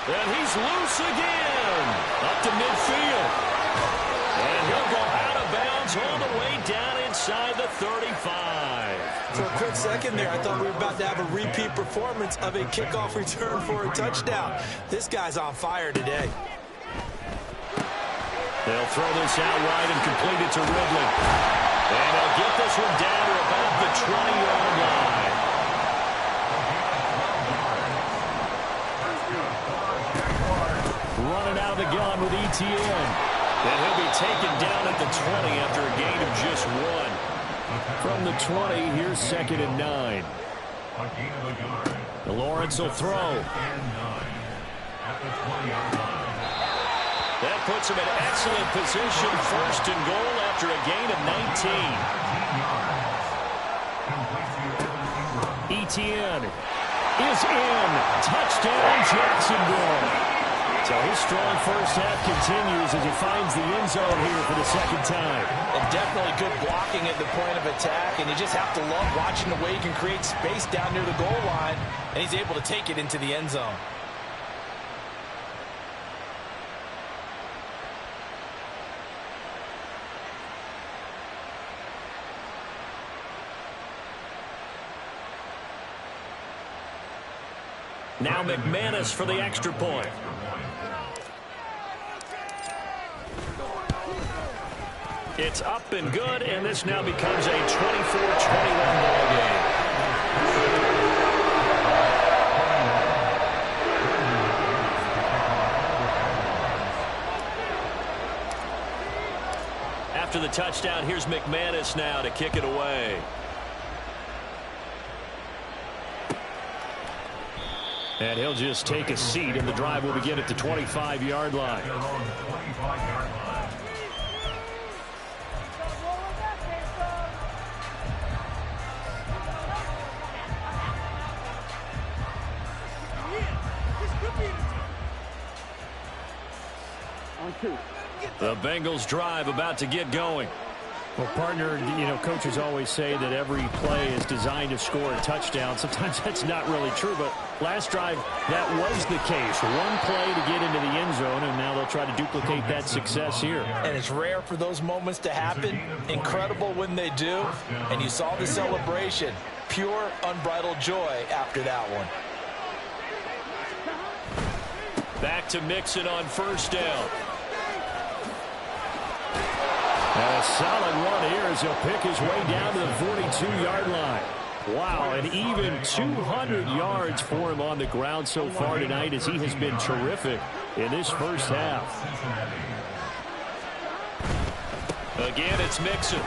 And he's loose again. Up to midfield. And he'll go out of bounds all the way down inside the 35. For a quick second there, I thought we were about to have a repeat performance of a kickoff return for a touchdown. This guy's on fire today. They'll throw this out wide and complete it to Ridley. And they'll get this one down to about the 20-yard line. Running out of the gun with ETN. And he'll be taken down at the 20 after a gain of just 1. From the 20, here's 2nd and 9. Lawrence will throw. That puts him in excellent position, 1st and goal after a gain of 19. ETN is in. Touchdown, Jacksonville. So his strong first half continues as he finds the end zone here for the 2nd time. And definitely good blocking at the point of attack, and you just have to love watching the way he can create space down near the goal line, and he's able to take it into the end zone. Now McManus for the extra point. It's up and good, and this now becomes a 24-21 ball game. After the touchdown, here's McManus now to kick it away. And he'll just take a seat, and the drive will begin at the 25-yard line. The Bengals drive about to get going. Well, partner, coaches always say that every play is designed to score a touchdown. Sometimes that's not really true, but last drive, that was the case. One play to get into the end zone, and now they'll try to duplicate that success here. And it's rare for those moments to happen. Incredible when they do. And you saw the celebration. Pure, unbridled joy after that one. Back to Mixon on 1st down. And a solid run here as he'll pick his way down to the 42-yard line. Wow, and even 200 yards for him on the ground so far tonight as he has been terrific in this first half. Again, it's Mixon.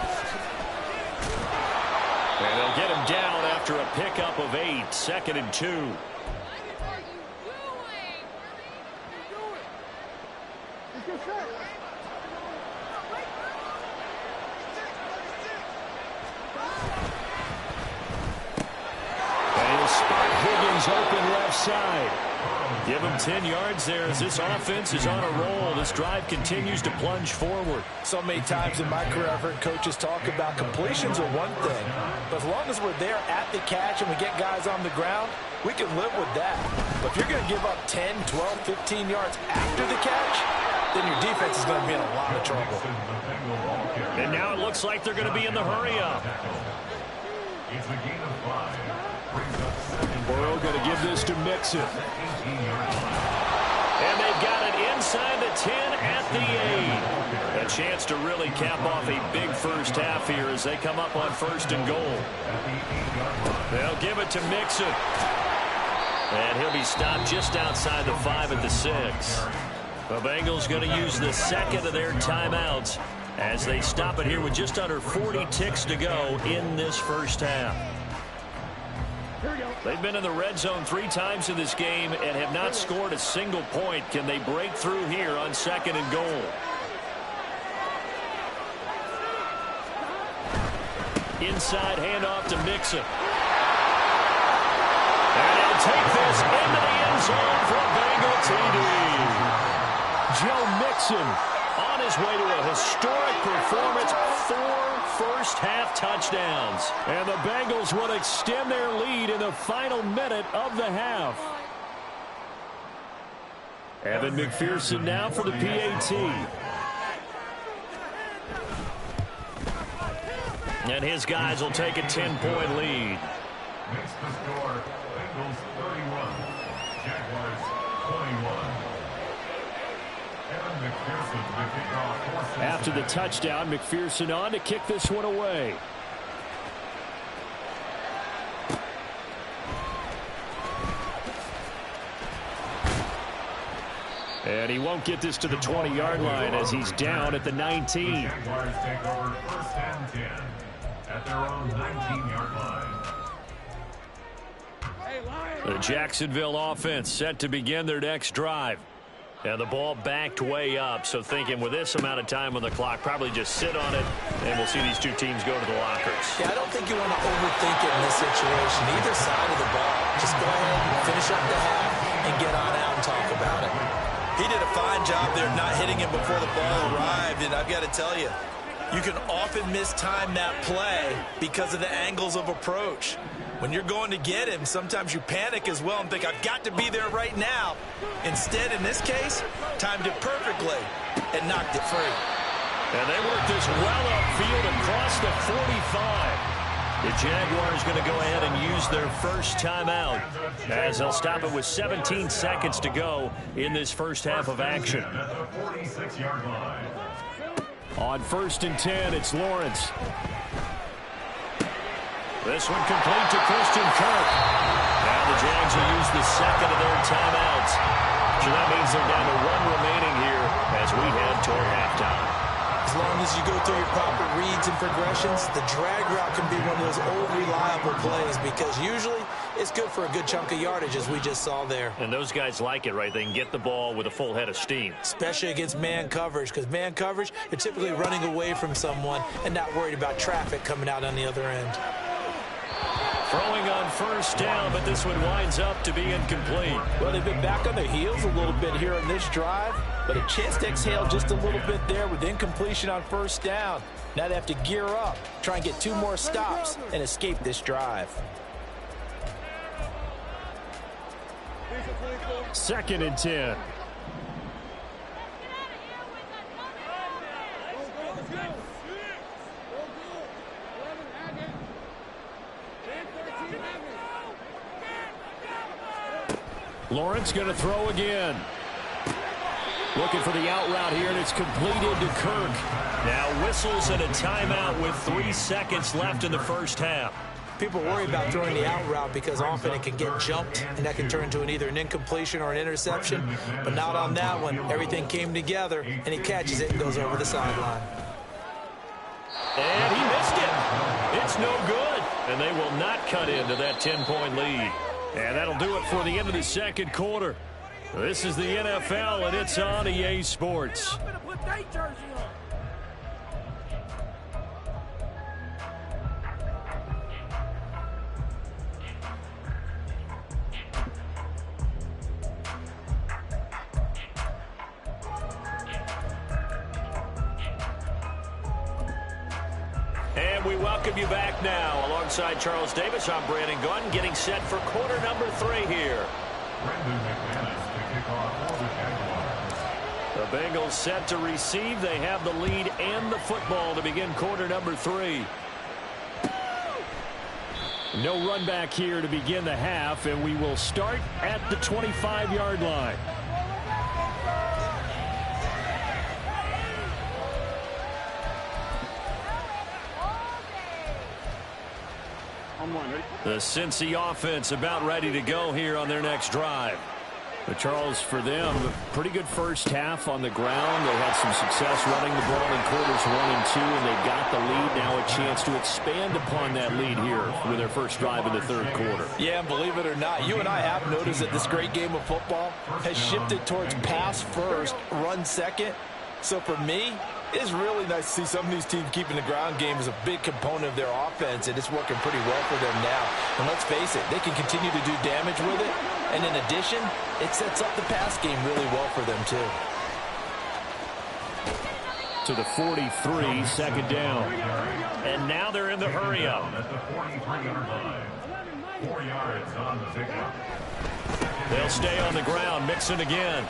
And they'll get him down after a pickup of 8, 2nd and 2. Open left side. Give him 10 yards there as this offense is on a roll. This drive continues to plunge forward. So many times in my career I've heard coaches talk about completions are one thing, but as long as we're there at the catch and we get guys on the ground, we can live with that. But if you're going to give up 10, 12, 15 yards after the catch, then your defense is going to be in a lot of trouble. And now it looks like they're going to be in the hurry-up. It's a gain of 5. Burrow going to give this to Mixon. And they've got it inside the the 10 at the 8. A chance to really cap off a big first half here as they come up on 1st and goal. They'll give it to Mixon. And he'll be stopped just outside the 5 at the 6. The Bengals going to use the second of their timeouts as they stop it here with just under 40 ticks to go in this first half. They've been in the red zone 3 times in this game and have not scored a single point. Can they break through here on 2nd and goal? Inside handoff to Mixon. And he'll take this into the end zone for a Bengal TD. Joe Mixon on his way to a historic performance, 4 first-half touchdowns. And the Bengals will extend their lead in the final minute of the half. Evan McPherson now for the PAT. And his guys will take a 10-point lead. Makes the score Bengals 31, Jaguars 21. Evan McPherson to kick off. After the touchdown, McPherson on to kick this one away. And he won't get this to the 20-yard line as he's down at the 19. The Jaguars take over 1st and 10 at their own 19-yard line. The Jacksonville offense set to begin their next drive. And the ball backed way up, so thinking with this amount of time on the clock, probably just sit on it, and we'll see these two teams go to the lockers. Yeah, I don't think you want to overthink it in this situation, either side of the ball. Just go ahead and finish up the half and get on out and talk about it. He did a fine job there not hitting him before the ball arrived, and I've got to tell you, you can often mistime that play because of the angles of approach. When you're going to get him, sometimes you panic as well and think, I've got to be there right now. Instead, in this case, timed it perfectly and knocked it free. And they work this well upfield across the 45. The Jaguars going to go ahead and use their first timeout as they'll stop it with 17 seconds to go in this first half of action. On 1st and 10, it's Lawrence. This one complete to Christian Kirk. Now the Jags will use the second of their timeouts. So that means they're down to 1 remaining here as we head toward halftime. As long as you go through your proper reads and progressions, the drag route can be one of those old reliable plays because usually it's good for a good chunk of yardage as we just saw there. And those guys like it, right? They can get the ball with a full head of steam. Especially against man coverage because man coverage, you're typically running away from someone and not worried about traffic coming out on the other end. Throwing on 1st down, but this one winds up to be incomplete. Well, they've been back on their heels a little bit here on this drive, but a chance to exhale just a little bit there with incompletion on 1st down. Now they have to gear up, try and get 2 more stops, and escape this drive. 2nd and 10. Lawrence going to throw again. Looking for the out route here, and it's completed to Kirk. Now whistles and a timeout with 3 seconds left in the first half. People worry about throwing the out route because often it can get jumped, and that can turn into either an incompletion or an interception. But not on that one. Everything came together, and he catches it and goes over the sideline. And he missed it. It's no good. And they will not cut into that 10-point lead. And that'll do it for the end of the second quarter. This is the NFL, and it's on EA Sports. And we welcome you back now. Alongside Charles Davis, I'm Brandon Gunn, getting set for quarter number 3 here. The Bengals set to receive. They have the lead and the football to begin quarter number 3. No run back here to begin the half, and we will start at the 25-yard line. The Cincy offense about ready to go here on their next drive. But Charles, for them, pretty good first half on the ground. They had some success running the ball in quarters 1 and 2, and they got the lead. Now a chance to expand upon that lead here with their first drive in the third quarter. Yeah, and believe it or not, you and I have noticed that this great game of football has shifted towards pass first, run second. So for me, it's really nice to see some of these teams keeping the ground game as a big component of their offense, and it's working pretty well for them now. And let's face it, they can continue to do damage with it. And in addition, it sets up the pass game really well for them, too. To the 43, second down. And now they're in the hurry up. At the 43-yard line. 4 yards on the pickup. They'll stay on the ground, Mixon again.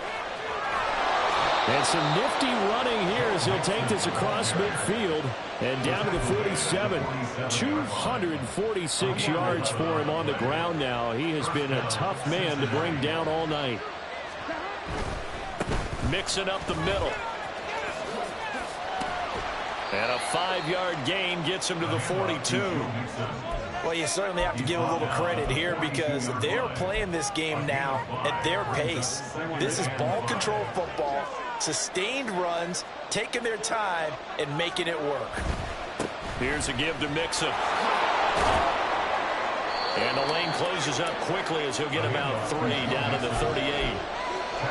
And some nifty running here as he'll take this across midfield and down to the 47. 246 yards for him on the ground now. He has been a tough man to bring down all night. Mixing up the middle. And a 5-yard gain gets him to the 42. Well, you certainly have to give a little credit here because they're playing this game now at their pace. This is ball control football, sustained runs, taking their time, and making it work. Here's a give to Mixon. And the lane closes up quickly as he'll get about 3 down to the 38.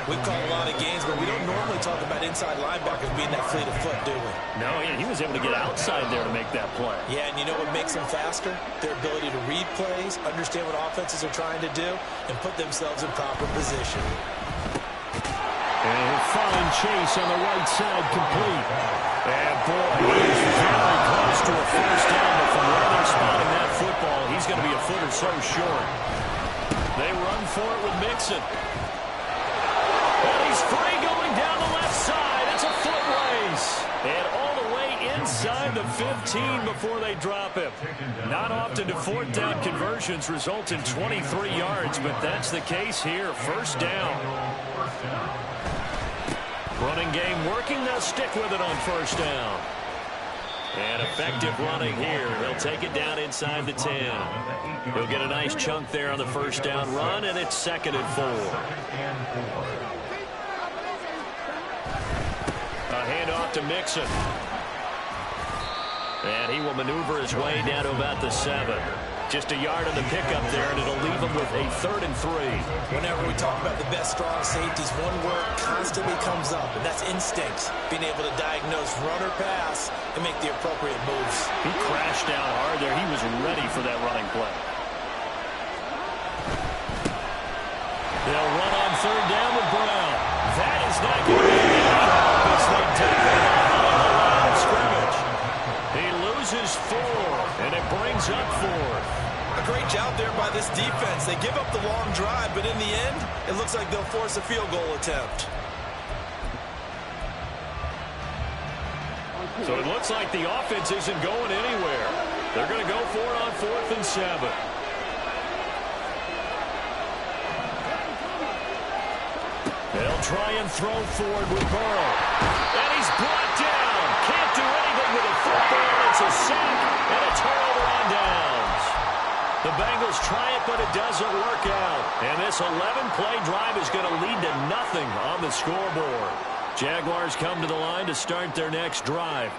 We've called a lot of games, but we don't normally talk about inside linebackers being that fleet of foot, do we? No, he was able to get outside there to make that play. Yeah, and you know what makes them faster? Their ability to read plays, understand what offenses are trying to do, and put themselves in proper position. And a fine chase on the right side complete. And boy, he's very close to a first down, but from where they're spotting that football, he's going to be a foot or so short. They run for it with Mixon. And he's free going down the left side. It's a foot race. And all the way inside the 15 before they drop him. Not often do fourth down conversions result in 23 yards, but that's the case here. First down. Running game working. They'll stick with it on first down. And effective running here. He'll take it down inside the 10. He'll get a nice chunk there on the first down run, and it's 2nd and 4. A handoff to Mixon. And he will maneuver his way down to about the 7. Just a yard on the pickup there, and it'll leave him with a 3rd and 3. Whenever we talk about the best strong safeties, one word constantly comes up, and that's instincts. Being able to diagnose run or pass and make the appropriate moves. He crashed down hard there. He was ready for that running play. They'll run on 3rd down with Brown. That is not going to be enough as they take it behind the line of scrimmage. He loses 4, and it brings up 4th. A great job there by this defense. They give up the long drive, but in the end, it looks like they'll force a field goal attempt. So it looks like the offense isn't going anywhere. They're going to go for it on 4th and 7. They'll try and throw forward with Burrow. And he's brought down. Can't do anything with a football. It's a sack and a turnover on downs. The Bengals try it, but it doesn't work out. And this 11-play drive is going to lead to nothing on the scoreboard. Jaguars come to the line to start their next drive.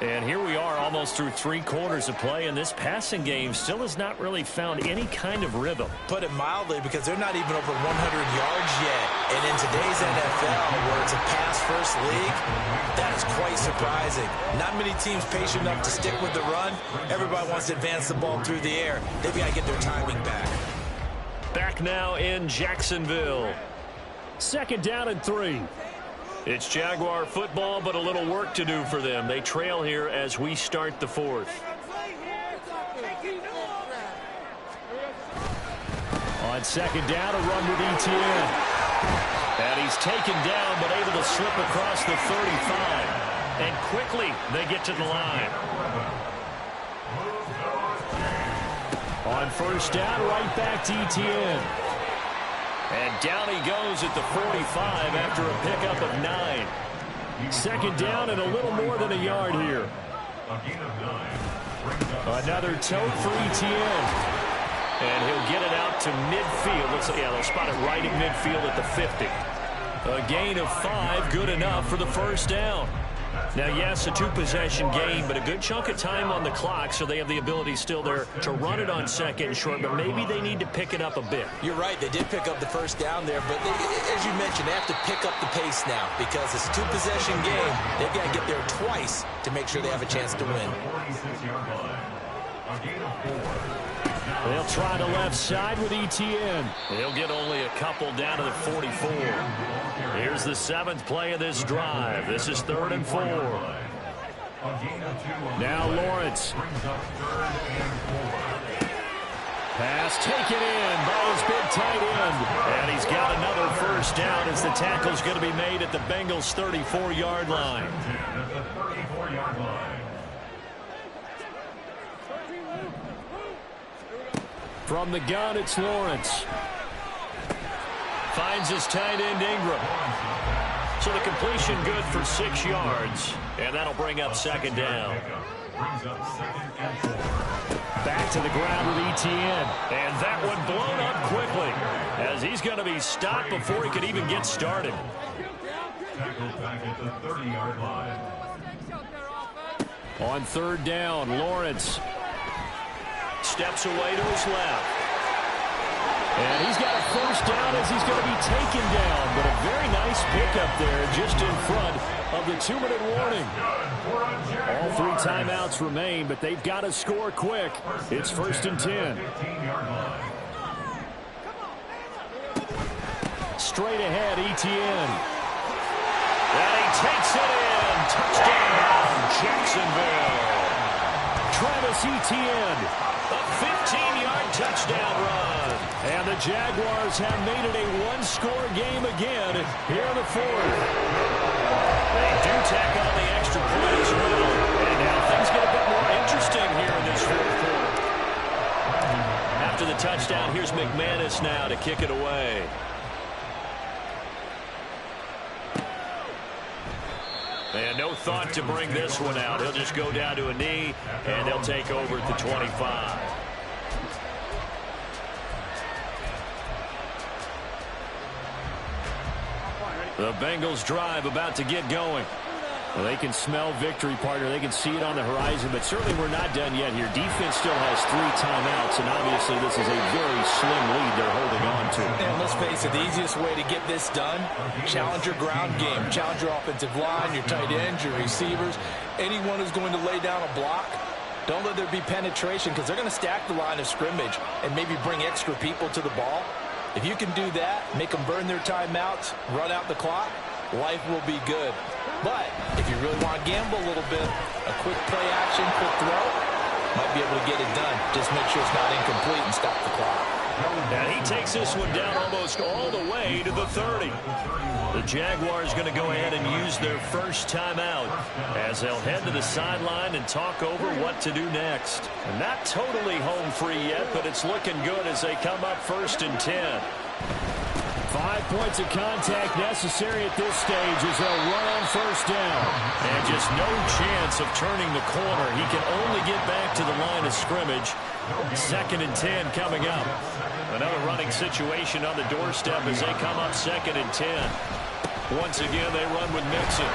And here we are almost through 3 quarters of play, and this passing game still has not really found any kind of rhythm. Put it mildly, because they're not even over 100 yards yet. And in today's NFL, where it's a pass-first league, that is quite surprising. Not many teams patient enough to stick with the run. Everybody wants to advance the ball through the air. They've got to get their timing back. Back now in Jacksonville. 2nd down and 3. It's Jaguar football, but a little work to do for them. They trail here as we start the 4th. On 2nd down, a run with ETN. And he's taken down, but able to slip across the 35. And quickly, they get to the line. On first down, right back to ETN. And down he goes at the 45 after a pickup of 9. 2nd down and a little more than a yard here. A gain of 9. Another tote for ETN. And he'll get it out to midfield. They'll spot it right at midfield at the 50. A gain of 5, good enough for the first down. Now, yes, a 2-possession game, but a good chunk of time on the clock, so they have the ability still there to run it on second and short, but maybe they need to pick it up a bit. You're right. They did pick up the first down there, but as you mentioned, they have to pick up the pace now because it's a 2-possession game. They've got to get there twice to make sure they have a chance to win. They'll try the left side with ETN. They'll get only a couple down to the 44. Here's the 7th play of this drive. This is 3rd and 4. Now Lawrence. Pass taken in by his big tight end. And he's got another first down as the tackle's going to be made at the Bengals' 34-yard line. From the gun, it's Lawrence. Finds his tight end, Ingram. So the completion good for 6 yards. And that'll bring up 2nd down. Back to the ground with ETN. And that one blown up quickly as he's going to be stopped before he could even get started. On 3rd down, Lawrence steps away to his left. And he's got a first down as he's going to be taken down. But a very nice pickup there just in front of the 2-minute warning. All 3 timeouts remain, but they've got to score quick. It's 1st and 10. Straight ahead, ETN. And he takes it in. Touchdown, Jacksonville. Travis Etienne. A 15-yard touchdown run. And the Jaguars have made it a 1-score game again here in the 4th. They do tack on the extra point as well. And now things get a bit more interesting here in this 4th quarter. After the touchdown, here's McManus now to kick it away. And no thought to bring this one out. He'll just go down to a knee, and they'll take over at the 25. The Bengals drive about to get going. Well, they can smell victory, partner. They can see it on the horizon, but certainly we're not done yet here. Defense still has 3 timeouts, and obviously this is a very slim lead they're holding on to. And let's face it, the easiest way to get this done, challenge your ground game. Challenge your offensive line, your tight ends, your receivers, anyone who's going to lay down a block. Don't let there be penetration because they're going to stack the line of scrimmage and maybe bring extra people to the ball. If you can do that, make them burn their timeouts, run out the clock, life will be good. But if you really want to gamble a little bit, a quick play action, quick throw, might be able to get it done. Just make sure it's not incomplete and stop the clock. And he takes this one down almost all the way to the 30. The Jaguars going to go ahead and use their first timeout as they'll head to the sideline and talk over what to do next. And not totally home free yet, but it's looking good as they come up 1st and 10. 5 points of contact necessary at this stage as they'll run on 1st down. And just no chance of turning the corner. He can only get back to the line of scrimmage. 2nd and 10 coming up. Another running situation on the doorstep as they come up 2nd and 10. Once again, they run with Mixon.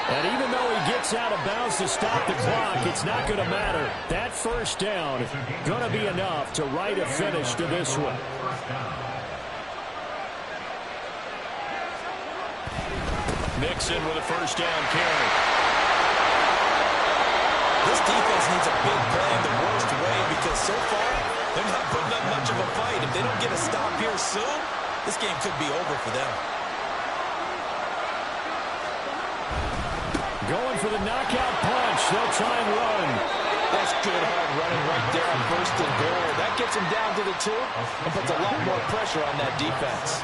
And even though he gets out of bounds to stop the clock, it's not going to matter. That first down going to be enough to write a finish to this one. Mixon with a first down carry. This defense needs a big play in the worst way because so far they're not putting up much of a fight. If they don't get a stop here soon, this game could be over for them. Going for the knockout punch. They'll try and run. That's good hard running right there on 1st and goal. That gets them down to the 2 and puts a lot more pressure on that defense.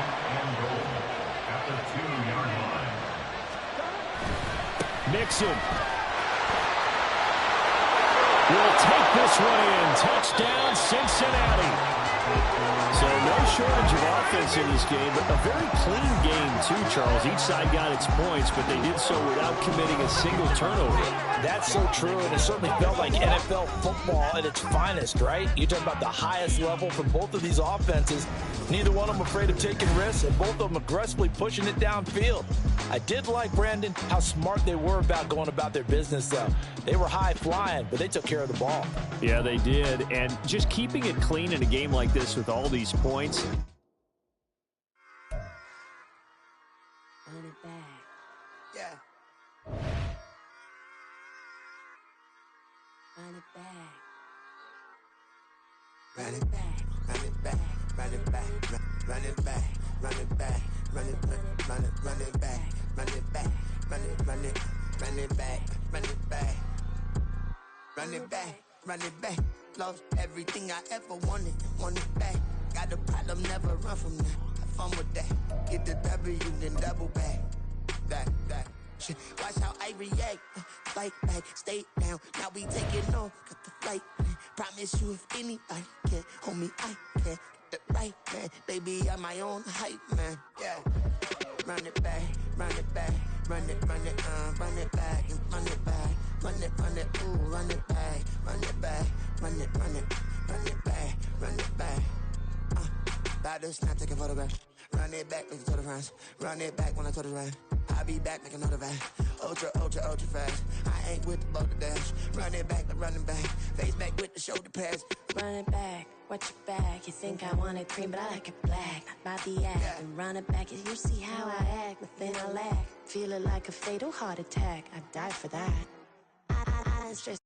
Mixon will take this one in. Touchdown, Cincinnati. So no shortage of offense in this game, but a very clean game too, Charles. Each side got its points, but they did so without committing a single turnover. That's so true, and it certainly felt like NFL football at its finest, right? You're talking about the highest level from both of these offenses. Neither one of them afraid of taking risks, and both of them aggressively pushing it downfield. I did like, Brandon, how smart they were about going about their business, though. They were high flying, but they took care of the ball. Yeah, they did, and just keeping it clean in a game like this with all these points. Run it back. Yeah. Run it back. Run it back. Run it back. Run it back. Run it back. Run it back. Run it back. Run it back. Run it back. Run it back. Run it back. Run it back. Run it back. Run it back. Lost everything I ever wanted. Want it back. Got a problem, never run from that. Have fun with that. Get the W, then double back. That. Shit. Watch how I react. Fight back, stay down. Now we taking off. Got the flight plan. Promise you if anybody can, homie, I can. Get the right man. Baby, I'm my own hype man. Yeah. Run it back. Run it back. Run it back. Run it back. Run it back. Ooh, run it back. Run it back. Run it back. Run it back. About to snap, take a photograph. Run it back, make it to the friends. Run it back when I told it right. I'll be back, make another back. Ultra fast. I ain't with the boat to dash. Run it back, running back. Face back with the shoulder pads. Run it back. Watch your back. You think I want it cream, but I like it black. Not by the act. And run it back. You see how I act. Nothing I lack. Feeling like a fatal heart attack. I'd die for that. I stress.